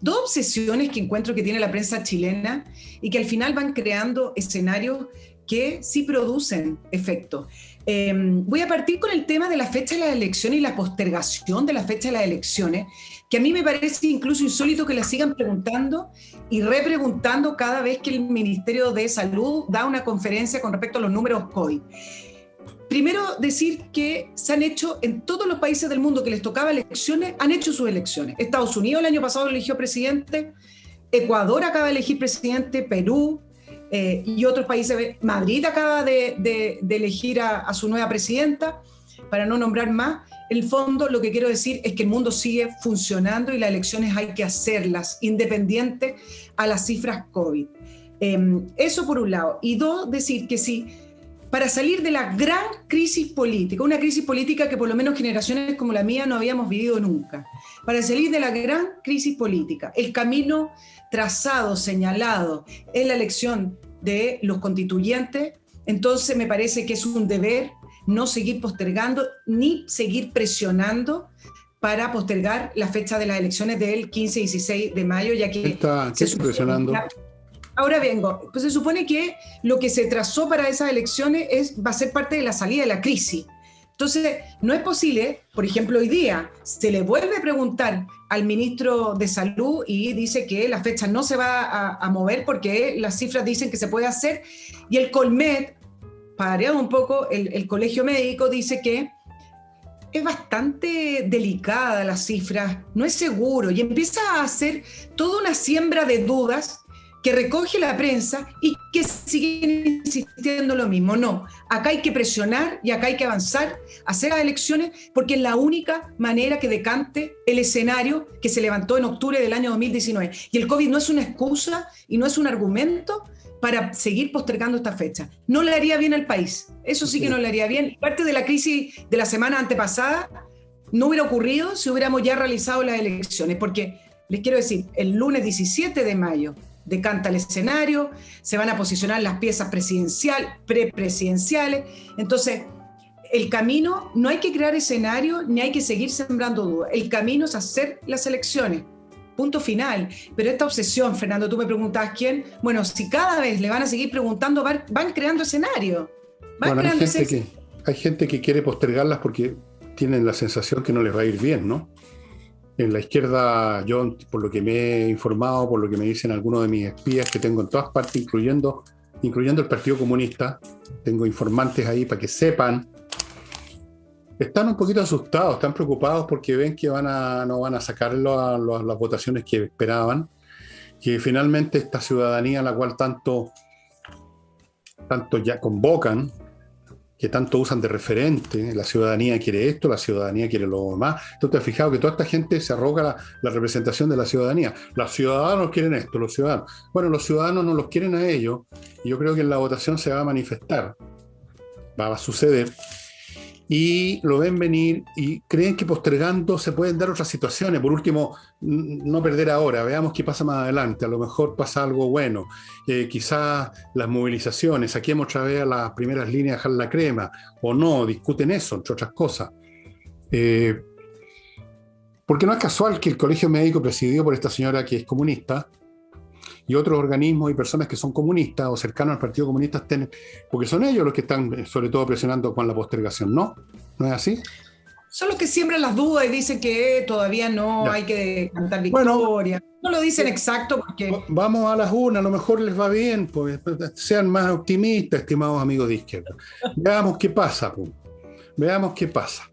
Dos obsesiones que encuentro que tiene la prensa chilena y que al final van creando escenarios que sí producen efecto. Voy a partir con el tema de la fecha de las elecciones y la postergación de la fecha de las elecciones, que a mí me parece incluso insólito que la sigan preguntando y repreguntando cada vez que el Ministerio de Salud da una conferencia con respecto a los números COVID. Primero, decir que se han hecho en todos los países del mundo que les tocaba elecciones, han hecho sus elecciones. Estados Unidos el año pasado eligió presidente, Ecuador acaba de elegir presidente, Perú y otros países. Madrid acaba de elegir a su nueva presidenta, para no nombrar más. En el fondo, lo que quiero decir es que el mundo sigue funcionando y las elecciones hay que hacerlas, independiente a las cifras COVID. Eso por un lado. Y dos, decir que sí, para salir de la gran crisis política, una crisis política que por lo menos generaciones como la mía no habíamos vivido nunca, para salir de la gran crisis política, el camino trazado, señalado en la elección de los constituyentes, entonces me parece que es un deber no seguir postergando ni seguir presionando para postergar la fecha de las elecciones del 15 y 16 de mayo, ya que... ¿Qué está presionando? Ahora vengo, pues se supone que lo que se trazó para esas elecciones va a ser parte de la salida de la crisis. Entonces, no es posible, por ejemplo, hoy día se le vuelve a preguntar al ministro de Salud y dice que la fecha no se va a mover porque las cifras dicen que se puede hacer, y el Colmet, pareado un poco, el Colegio Médico dice que es bastante delicada las cifras, no es seguro, y empieza a hacer toda una siembra de dudas que recoge la prensa y que siguen insistiendo lo mismo. No, acá hay que presionar y acá hay que avanzar, hacer las elecciones, porque es la única manera que decante el escenario que se levantó en octubre del año 2019. Y el COVID no es una excusa y no es un argumento para seguir postergando esta fecha. No le haría bien al país, eso sí que no le haría bien. Parte de la crisis de la semana antepasada no hubiera ocurrido si hubiéramos ya realizado las elecciones, porque les quiero decir, el lunes 17 de mayo decanta el escenario, se van a posicionar las piezas prepresidenciales. Entonces, el camino, no hay que crear escenario ni hay que seguir sembrando dudas. El camino es hacer las elecciones. Punto final. Pero esta obsesión, Fernando, tú me preguntabas quién. Bueno, si cada vez le van a seguir preguntando, van creando escenarios. Hay gente que quiere postergarlas porque tienen la sensación que no les va a ir bien, ¿no? En la izquierda, yo, por lo que me he informado, por lo que me dicen algunos de mis espías que tengo en todas partes, incluyendo el Partido Comunista, tengo informantes ahí para que sepan, están un poquito asustados, están preocupados porque ven que no van a sacar las votaciones que esperaban, que finalmente esta ciudadanía a la cual tanto ya convocan, que tanto usan de referente, la ciudadanía quiere esto, la ciudadanía quiere lo demás. Tú te has fijado que toda esta gente se arroga la representación de la ciudadanía. Los ciudadanos quieren esto, los ciudadanos. Bueno, los ciudadanos no los quieren a ellos, y yo creo que en la votación se va a manifestar, va a suceder, y lo ven venir y creen que postergando se pueden dar otras situaciones. Por último, no perder ahora, veamos qué pasa más adelante, a lo mejor pasa algo bueno, quizás las movilizaciones, saquemos otra vez a las primeras líneas a dejar la crema, o no, discuten eso, entre otras cosas. Eh, Porque no es casual que el colegio médico presidido por esta señora que es comunista y otros organismos y personas que son comunistas o cercanos al Partido Comunista estén, porque son ellos los que están sobre todo presionando con la postergación, ¿no? ¿No es así? Son los que siembran las dudas y dicen que todavía no Ya. hay que cantar Bueno, victoria. No lo dicen exacto porque... vamos a las urnas, a lo mejor les va bien, pues sean más optimistas, estimados amigos de izquierda. Veamos qué pasa, pues. Veamos qué pasa.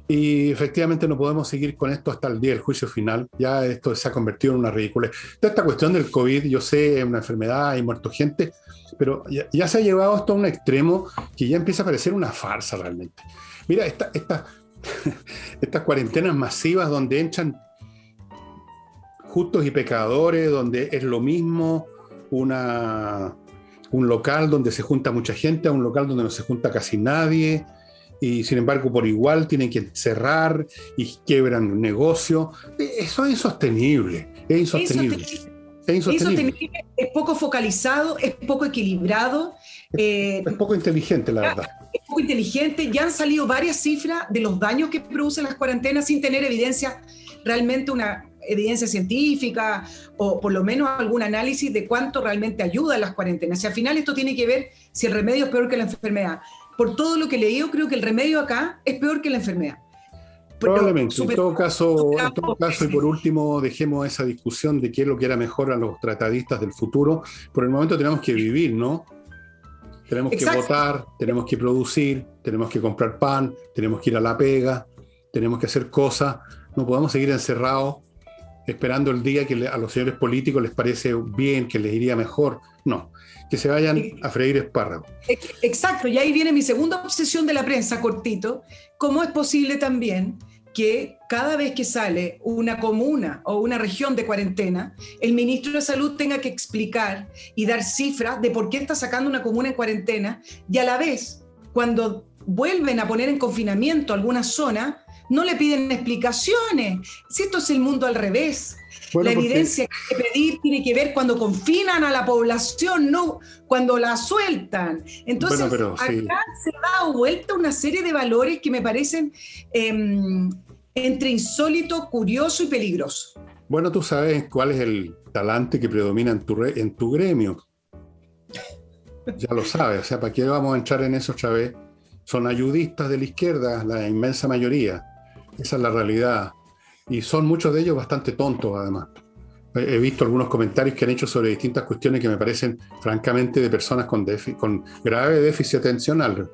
Y efectivamente no podemos seguir con esto hasta el día del juicio final. Ya esto se ha convertido en una ridícula. Toda esta cuestión del COVID, yo sé, es una enfermedad, hay muerto gente, pero ya se ha llevado esto a un extremo que ya empieza a parecer una farsa realmente. Mira, estas cuarentenas masivas donde entran justos y pecadores, donde es lo mismo un local donde se junta mucha gente a un local donde no se junta casi nadie, y sin embargo por igual tienen que cerrar y quiebran negocio. Eso es insostenible, es insostenible. Es insostenible. Es poco focalizado, es poco equilibrado. Es poco inteligente, la verdad. Es poco inteligente. Ya han salido varias cifras de los daños que producen las cuarentenas sin tener evidencia, realmente una evidencia científica o por lo menos algún análisis de cuánto realmente ayudan las cuarentenas. Y al final esto tiene que ver si el remedio es peor que la enfermedad. Por todo lo que he leído, creo que el remedio acá es peor que la enfermedad. Probablemente. En todo caso, y por último, dejemos esa discusión de qué es lo que era mejor a los tratadistas del futuro. Por el momento tenemos que vivir, ¿no? Tenemos que votar, tenemos que producir, tenemos que comprar pan, tenemos que ir a la pega, tenemos que hacer cosas. No podemos seguir encerrados esperando el día que a los señores políticos les parece bien, que les iría mejor. No, que se vayan a freír espárragos. Exacto, y ahí viene mi segunda obsesión de la prensa, cortito. ¿Cómo es posible también que cada vez que sale una comuna o una región de cuarentena, el ministro de Salud tenga que explicar y dar cifras de por qué está sacando una comuna en cuarentena, y a la vez, cuando vuelven a poner en confinamiento alguna zona, no le piden explicaciones? Si esto es el mundo al revés. Bueno, la evidencia que hay que pedir tiene que ver cuando confinan a la población, no cuando la sueltan. Entonces, acá se da vuelta una serie de valores que me parecen entre insólito, curioso y peligroso. Bueno, tú sabes cuál es el talante que predomina en tu gremio. Ya lo sabes, o sea, ¿para qué vamos a entrar en eso otra vez? Son ayudistas de la izquierda, la inmensa mayoría. Esa es la realidad. Y son muchos de ellos bastante tontos, además. He visto algunos comentarios que han hecho sobre distintas cuestiones que me parecen, francamente, de personas con grave déficit atencional.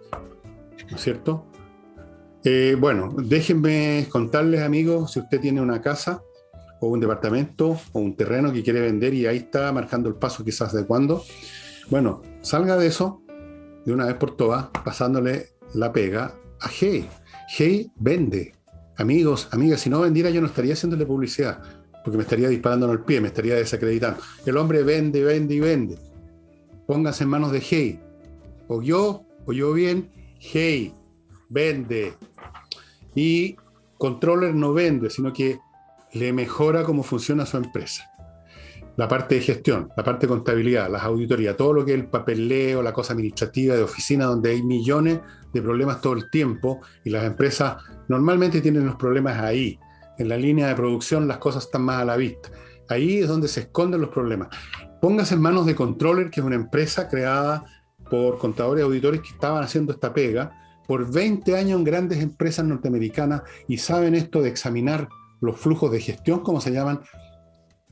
¿No es cierto? Bueno, déjenme contarles, amigos, si usted tiene una casa o un departamento o un terreno que quiere vender y ahí está marcando el paso quizás de cuándo. Bueno, salga de eso de una vez por todas, pasándole la pega a Hey. Hey vende. Amigos, amigas, si no vendiera yo no estaría haciéndole publicidad, porque me estaría disparando en el pie, me estaría desacreditando. El hombre vende, vende y vende. Póngase en manos de Hey. O yo bien, Hey vende. Y Controller no vende, sino que le mejora cómo funciona su empresa. La parte de gestión, la parte de contabilidad, las auditorías, todo lo que es el papeleo, la cosa administrativa de oficina, donde hay millones de problemas todo el tiempo y las empresas normalmente tienen los problemas ahí. En la línea de producción las cosas están más a la vista. Ahí es donde se esconden los problemas. Póngase en manos de Controller, que es una empresa creada por contadores y auditores que estaban haciendo esta pega por 20 años en grandes empresas norteamericanas y saben esto de examinar los flujos de gestión, como se llaman,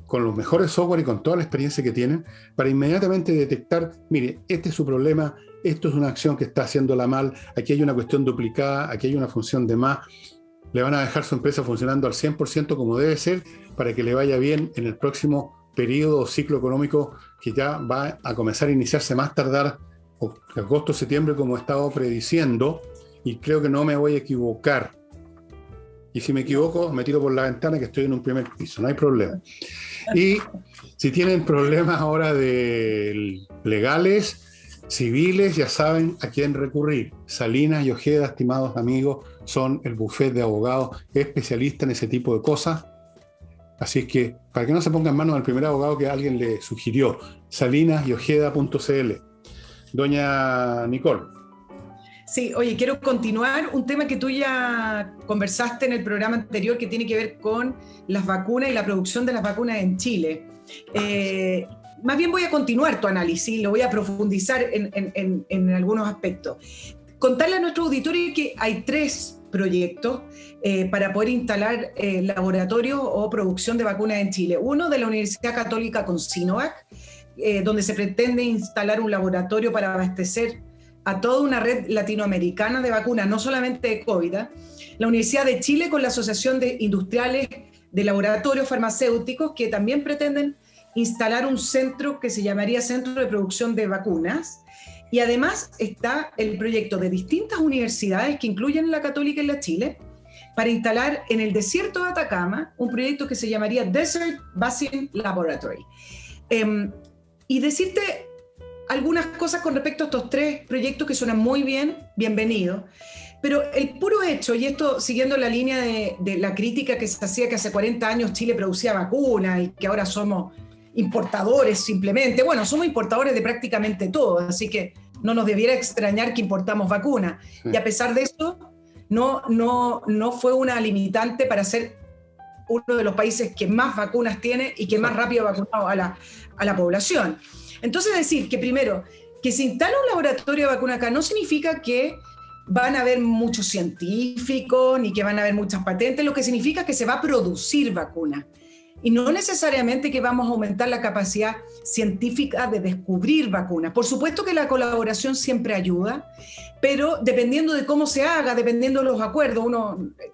con los mejores software y con toda la experiencia que tienen, para inmediatamente detectar, mire, este es su problema, esto es una acción que está haciéndola mal, aquí hay una cuestión duplicada, aquí hay una función de más. Le van a dejar su empresa funcionando al 100% como debe ser para que le vaya bien en el próximo periodo o ciclo económico que ya va a comenzar a iniciarse más tardar agosto, septiembre, como he estado prediciendo, y creo que no me voy a equivocar. Y si me equivoco, me tiro por la ventana, que estoy en un primer piso, no hay problema. Y si tienen problemas ahora legales, civiles, ya saben a quién recurrir. Salinas y Ojeda, estimados amigos, son el bufete de abogados especialistas en ese tipo de cosas. Así es que, para que no se pongan en manos del primer abogado que alguien le sugirió, salinasyojeda.cl. Doña Nicole. Sí, oye, quiero continuar un tema que tú ya conversaste en el programa anterior que tiene que ver con las vacunas y la producción de las vacunas en Chile. Más bien voy a continuar tu análisis, lo voy a profundizar en algunos aspectos. Contarle a nuestro auditorio que hay 3 proyectos para poder instalar laboratorios o producción de vacunas en Chile. Uno de la Universidad Católica con Sinovac, donde se pretende instalar un laboratorio para abastecer a toda una red latinoamericana de vacunas, no solamente de COVID. La Universidad de Chile con la Asociación de Industriales de Laboratorios Farmacéuticos, que también pretenden instalar un centro que se llamaría Centro de Producción de Vacunas. Y además está el proyecto de distintas universidades que incluyen la Católica y la Chile para instalar en el desierto de Atacama un proyecto que se llamaría Desert Basin Laboratory. Y decirte algunas cosas con respecto a estos 3 proyectos que suenan muy bien, bienvenidos, pero el puro hecho, y esto siguiendo la línea de la crítica que se hacía que hace 40 años Chile producía vacunas y que ahora somos importadores simplemente, bueno, somos importadores de prácticamente todo, así que no nos debiera extrañar que importamos vacunas, y a pesar de eso, no fue una limitante para ser uno de los países que más vacunas tiene y que más rápido ha vacunado a la población. Entonces decir que primero, que se instala un laboratorio de vacuna acá no significa que van a haber muchos científicos ni que van a haber muchas patentes, lo que significa que se va a producir vacuna. Y no necesariamente que vamos a aumentar la capacidad científica de descubrir vacunas. Por supuesto que la colaboración siempre ayuda, pero dependiendo de cómo se haga, dependiendo de los acuerdos,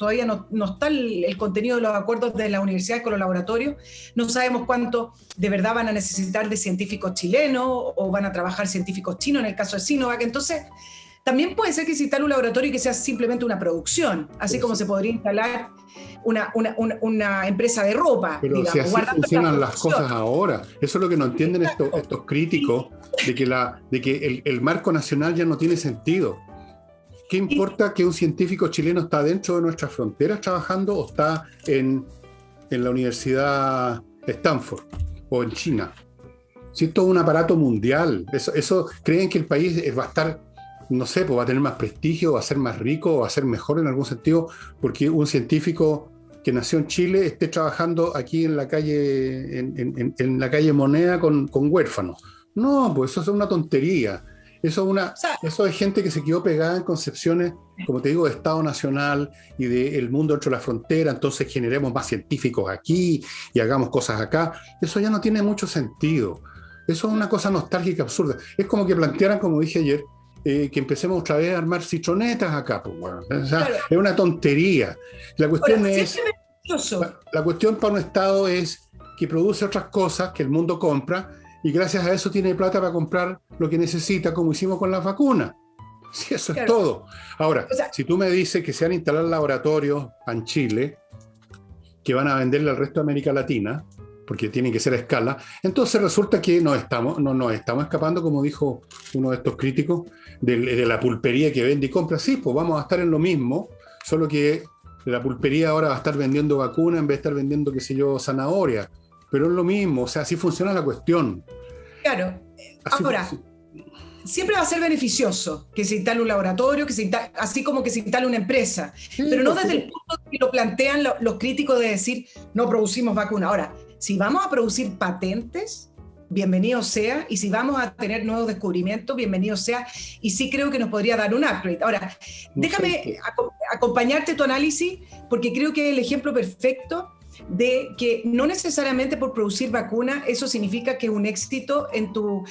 todavía no está el contenido de los acuerdos de las universidades con los laboratorios, no sabemos cuánto de verdad van a necesitar de científicos chilenos o van a trabajar científicos chinos en el caso de Sinovac. Entonces, también puede ser que se instale un laboratorio y que sea simplemente una producción, así como se podría instalar una empresa de ropa. Pero digamos, si así funcionan las cosas ahora, eso es lo que no entienden estos críticos de que el marco nacional ya no tiene sentido. ¿Qué importa que un científico chileno está dentro de nuestras fronteras trabajando o está en la Universidad Stanford o en China? Si esto es un aparato mundial, eso creen que el país va a estar, no sé, pues va a tener más prestigio, va a ser más rico, va a ser mejor en algún sentido, porque un científico que nació en Chile esté trabajando aquí en la calle, en la calle Moneda con huérfanos. No, pues eso es una tontería. Eso es gente que se quedó pegada en concepciones, como te digo, de Estado Nacional y del mundo dentro de la frontera, entonces generemos más científicos aquí y hagamos cosas acá. Eso ya no tiene mucho sentido. Eso es una cosa nostálgica, absurda. Es como que plantearan, como dije ayer, que empecemos otra vez a armar citronetas acá. Pues, bueno. O sea, claro. Es una tontería. La cuestión la cuestión para un Estado es que produce otras cosas que el mundo compra y gracias a eso tiene plata para comprar lo que necesita, como hicimos con las vacunas. Sí, eso claro. Es todo. Ahora, si tú me dices que se van a instalar laboratorios en Chile que van a venderle al resto de América Latina, porque tienen que ser a escala, entonces resulta que no nos estamos escapando, como dijo uno de estos críticos, de la pulpería que vende y compra. Sí, pues vamos a estar en lo mismo, solo que la pulpería ahora va a estar vendiendo vacunas en vez de estar vendiendo, qué sé yo, zanahoria. Pero es lo mismo, o sea, así funciona la cuestión. Claro. Ahora, siempre va a ser beneficioso que se instale un laboratorio, así como que se instale una empresa. Sí, pero no desde el punto que lo plantean los críticos de decir, no producimos vacunas. Ahora, si vamos a producir patentes, bienvenido sea, y si vamos a tener nuevos descubrimientos, bienvenido sea, y sí creo que nos podría dar un upgrade. Ahora, déjame acompañarte tu análisis, porque creo que es el ejemplo perfecto de que no necesariamente por producir vacunas eso significa que es un éxito en tu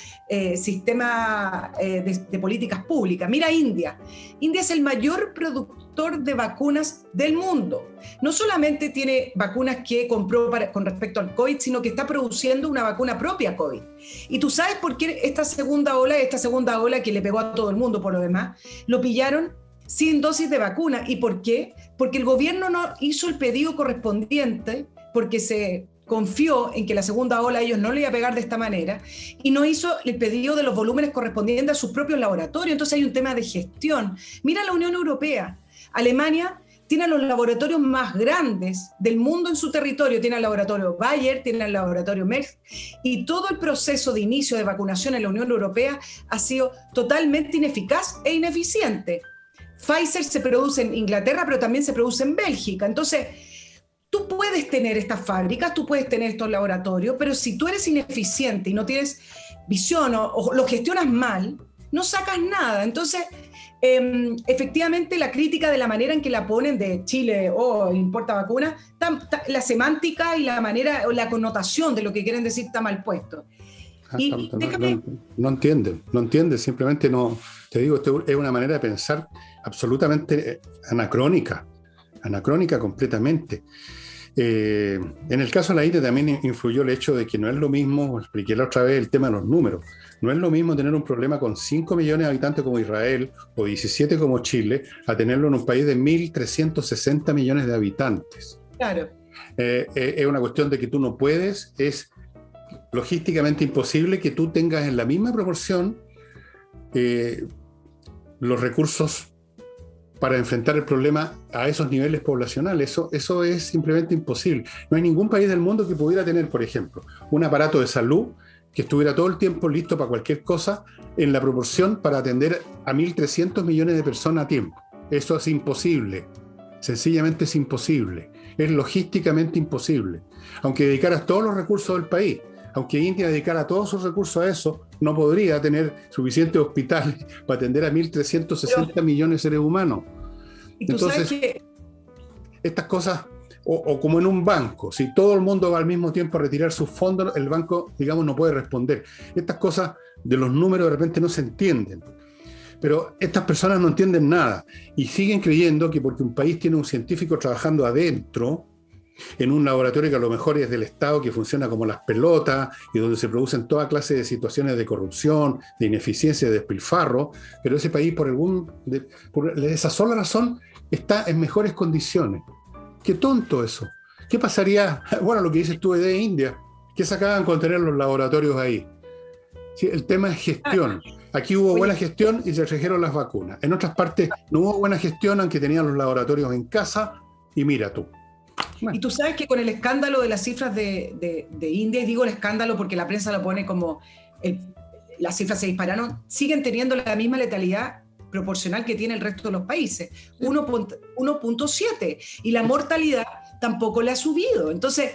sistema de políticas públicas. Mira India. India es el mayor productor de vacunas del mundo. No solamente tiene vacunas que compró con respecto al COVID, sino que está produciendo una vacuna propia COVID. Y tú sabes por qué esta segunda ola que le pegó a todo el mundo por lo demás, lo pillaron sin dosis de vacuna. ¿Y por qué? Porque el gobierno no hizo el pedido correspondiente, porque se confió en que la segunda ola a ellos no le iba a pegar de esta manera, y no hizo el pedido de los volúmenes correspondientes a sus propios laboratorios. Entonces hay un tema de gestión. Mira la Unión Europea. Alemania tiene los laboratorios más grandes del mundo en su territorio. Tiene el laboratorio Bayer, tiene el laboratorio Merck, y todo el proceso de inicio de vacunación en la Unión Europea ha sido totalmente ineficaz e ineficiente. Pfizer se produce en Inglaterra, pero también se produce en Bélgica. Entonces, tú puedes tener estas fábricas, tú puedes tener estos laboratorios, pero si tú eres ineficiente y no tienes visión o lo gestionas mal, no sacas nada. Entonces, efectivamente, la crítica de la manera en que la ponen de Chile importa vacuna, la semántica y la manera o la connotación de lo que quieren decir está mal puesto. Y déjame... No entiende, simplemente no. Te digo, esto es una manera de pensar absolutamente anacrónica completamente. En el caso de la India también influyó el hecho de que no es lo mismo, expliqué la otra vez el tema de los números, no es lo mismo tener un problema con 5 millones de habitantes como Israel o 17 como Chile, a tenerlo en un país de 1.360 millones de habitantes. Claro. Es una cuestión de que tú no puedes, es logísticamente imposible que tú tengas en la misma proporción los recursos para enfrentar el problema a esos niveles poblacionales. Eso es simplemente imposible. No hay ningún país del mundo que pudiera tener, por ejemplo, un aparato de salud que estuviera todo el tiempo listo para cualquier cosa en la proporción para atender a 1.300 millones de personas a tiempo. Eso es imposible. Sencillamente es imposible. Es logísticamente imposible. Aunque dedicaras todos los recursos del país, aunque India dedicara todos sus recursos a eso, no podría tener suficientes hospitales para atender a 1.360 millones de seres humanos. Entonces, estas cosas, o como en un banco, si todo el mundo va al mismo tiempo a retirar sus fondos, el banco, digamos, no puede responder. Estas cosas de los números de repente no se entienden. Pero estas personas no entienden nada y siguen creyendo que porque un país tiene un científico trabajando adentro, en un laboratorio que a lo mejor es del Estado, que funciona como las pelotas y donde se producen toda clase de situaciones de corrupción, de ineficiencia, de despilfarro, pero ese país por esa sola razón está en mejores condiciones. Qué tonto eso. ¿Qué pasaría? Bueno, lo que dices tú de India, ¿qué sacaban con tener los laboratorios ahí? Sí, el tema es gestión. Aquí hubo buena gestión y se trajeron las vacunas. En otras partes no hubo buena gestión, aunque tenían los laboratorios en casa, y mira tú. Bueno. Y tú sabes que con el escándalo de las cifras de India, y digo el escándalo porque la prensa lo pone como las cifras se dispararon, siguen teniendo la misma letalidad proporcional que tiene el resto de los países, 1.7, y la mortalidad tampoco le ha subido. Entonces,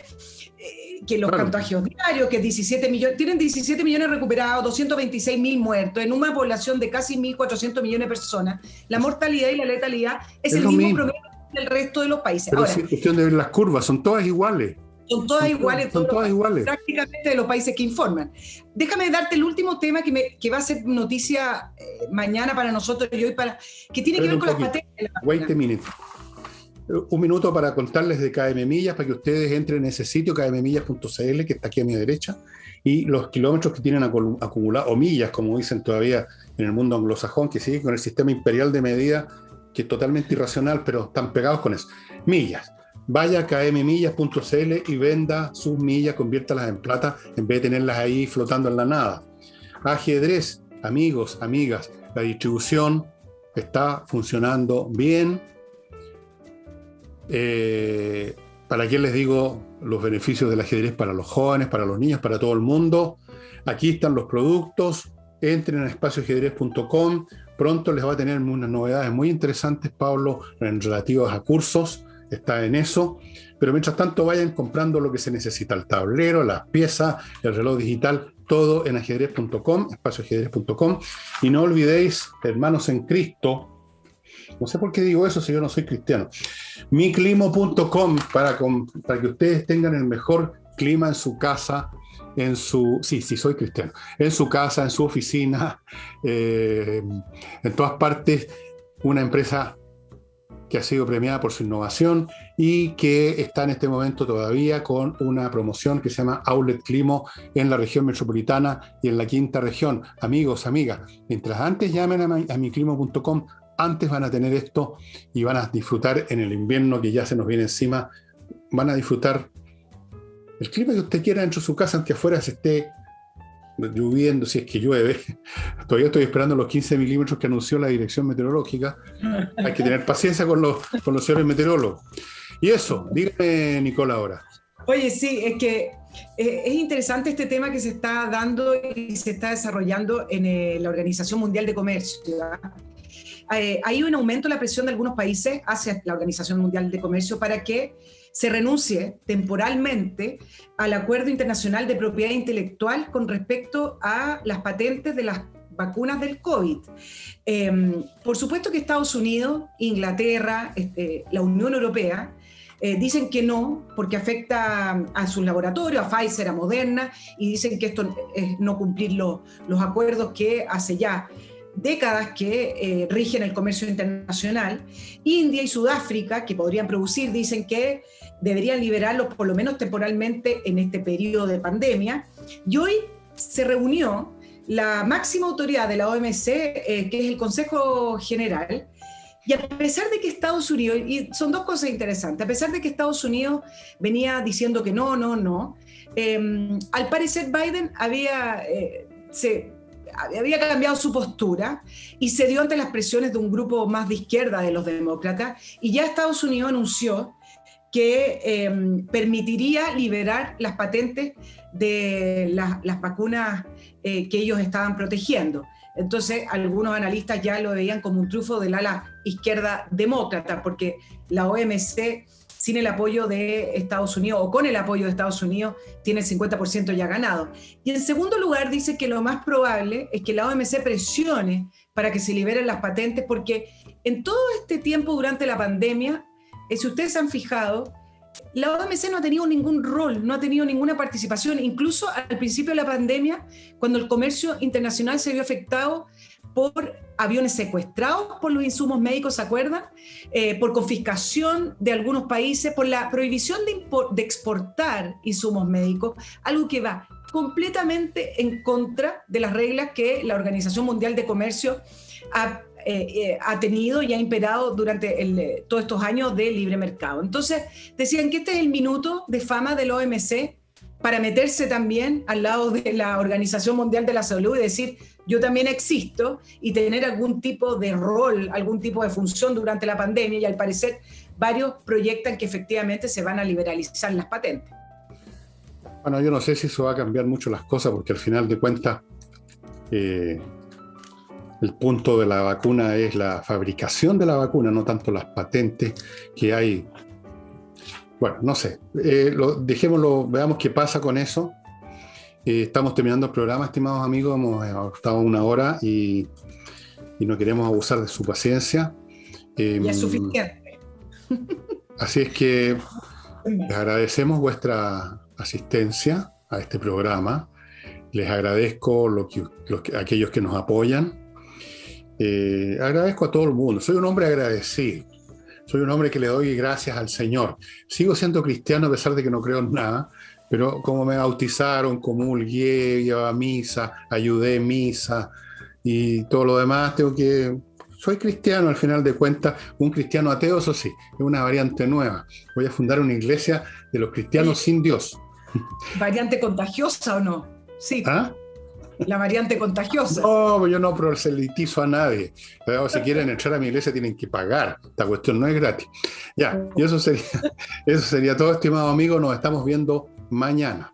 que los contagios diarios, que 17 millones, tienen 17 millones recuperados, 226.000 muertos, en una población de casi 1.400 millones de personas, la mortalidad y la letalidad es el mismo promedio del resto de los países. Pero ahora, es cuestión de ver las curvas, son todas iguales. Son todas iguales. Son todas iguales. Prácticamente de los países que informan. Déjame darte el último tema que va a ser noticia mañana para nosotros y hoy que tiene que ver con las patentes. Wait a minute. Un minuto para contarles de KM Millas, para que ustedes entren en ese sitio, kmmillas.cl, que está aquí a mi derecha, y los kilómetros que tienen acumulados, o millas, como dicen todavía en el mundo anglosajón, que sigue con el sistema imperial de medida, que es totalmente irracional, pero están pegados con eso. Millas. Vaya a kmmillas.cl y venda sus millas, conviértalas en plata, en vez de tenerlas ahí flotando en la nada. Ajedrez, amigos, amigas, la distribución está funcionando bien. ¿Para qué les digo los beneficios del ajedrez para los jóvenes, para los niños, para todo el mundo? Aquí están los productos. Entren a espacioajedrez.com. Pronto les va a tener unas novedades muy interesantes, Pablo, relativas a cursos. Está en eso. Pero mientras tanto vayan comprando lo que se necesita: el tablero, las piezas, el reloj digital, todo en ajedrez.com, espacioajedrez.com. Y no olvidéis, hermanos en Cristo, no sé por qué digo eso si yo no soy cristiano, miclimo.com para que ustedes tengan el mejor clima en su casa, sí soy cristiano, en su casa, en su oficina, en todas partes. Una empresa que ha sido premiada por su innovación y que está en este momento todavía con una promoción que se llama Outlet Climo en la región metropolitana y en la quinta región. Amigos, amigas, mientras antes llamen a miclimo.com, antes van a tener esto y van a disfrutar en el invierno que ya se nos viene encima. Van a disfrutar el clima que usted quiera dentro de su casa, aunque afuera se esté lloviendo, si es que llueve. Todavía estoy esperando los 15 milímetros que anunció la Dirección Meteorológica. Hay que tener paciencia con los señores meteorólogos. Y eso, dígame, Nicola, ahora. Oye, sí, es que es interesante este tema que se está dando y se está desarrollando en la Organización Mundial de Comercio, ¿verdad? hay un aumento de la presión de algunos países hacia la Organización Mundial de Comercio para que se renuncie temporalmente al acuerdo internacional de propiedad intelectual con respecto a las patentes de las vacunas del COVID. Por supuesto que Estados Unidos, Inglaterra, la Unión Europea, dicen que no, porque afecta a sus laboratorios, a Pfizer, a Moderna, y dicen que esto es no cumplir los acuerdos que hace ya décadas que rigen el comercio internacional. India y Sudáfrica, que podrían producir, dicen que deberían liberarlos por lo menos temporalmente en este periodo de pandemia. Y hoy se reunió la máxima autoridad de la OMC, que es el Consejo General, y a pesar de que Estados Unidos, y son dos cosas interesantes, a pesar de que Estados Unidos venía diciendo que no, al parecer Biden había cambiado su postura y cedió ante las presiones de un grupo más de izquierda de los demócratas, y ya Estados Unidos anunció que permitiría liberar las patentes de las vacunas que ellos estaban protegiendo. Entonces, algunos analistas ya lo veían como un triunfo del ala izquierda demócrata, porque la OMC, sin el apoyo de Estados Unidos, o con el apoyo de Estados Unidos, tiene el 50% ya ganado. Y en segundo lugar, dice que lo más probable es que la OMC presione para que se liberen las patentes, porque en todo este tiempo durante la pandemia, si ustedes se han fijado, la OMC no ha tenido ningún rol, no ha tenido ninguna participación. Incluso al principio de la pandemia, cuando el comercio internacional se vio afectado por aviones secuestrados por los insumos médicos, ¿se acuerdan? Por confiscación de algunos países, por la prohibición de exportar insumos médicos, algo que va completamente en contra de las reglas que la Organización Mundial de Comercio ha tenido y ha imperado durante todos estos años de libre mercado. Entonces, decían que este es el minuto de fama del OMC para meterse también al lado de la Organización Mundial de la Salud y decir, yo también existo, y tener algún tipo de rol, algún tipo de función durante la pandemia, y al parecer varios proyectan que efectivamente se van a liberalizar las patentes. Bueno, yo no sé si eso va a cambiar mucho las cosas, porque al final de cuentas el punto de la vacuna es la fabricación de la vacuna, no tanto las patentes que hay. Bueno, no sé, dejémoslo, veamos qué pasa con eso. Estamos terminando el programa, estimados amigos, hemos estado 1 hora y no queremos abusar de su paciencia. Ya es suficiente. Así es que les agradecemos vuestra asistencia a este programa. Les agradezco aquellos que nos apoyan. Agradezco a todo el mundo. Soy un hombre agradecido. Soy un hombre que le doy gracias al Señor. Sigo siendo cristiano a pesar de que no creo en nada, pero como me bautizaron, comulgué, iba a misa, ayudé en misa y todo lo demás, soy cristiano al final de cuentas. Un cristiano ateo, eso sí, es una variante nueva. Voy a fundar una iglesia de los cristianos sin Dios. ¿Variante contagiosa o no? Sí. ¿Ah? La variante contagiosa. No, yo no proselitizo a nadie. Pero si quieren entrar a mi iglesia tienen que pagar. Esta cuestión no es gratis. Ya, y eso sería todo, estimado amigo. Nos estamos viendo mañana.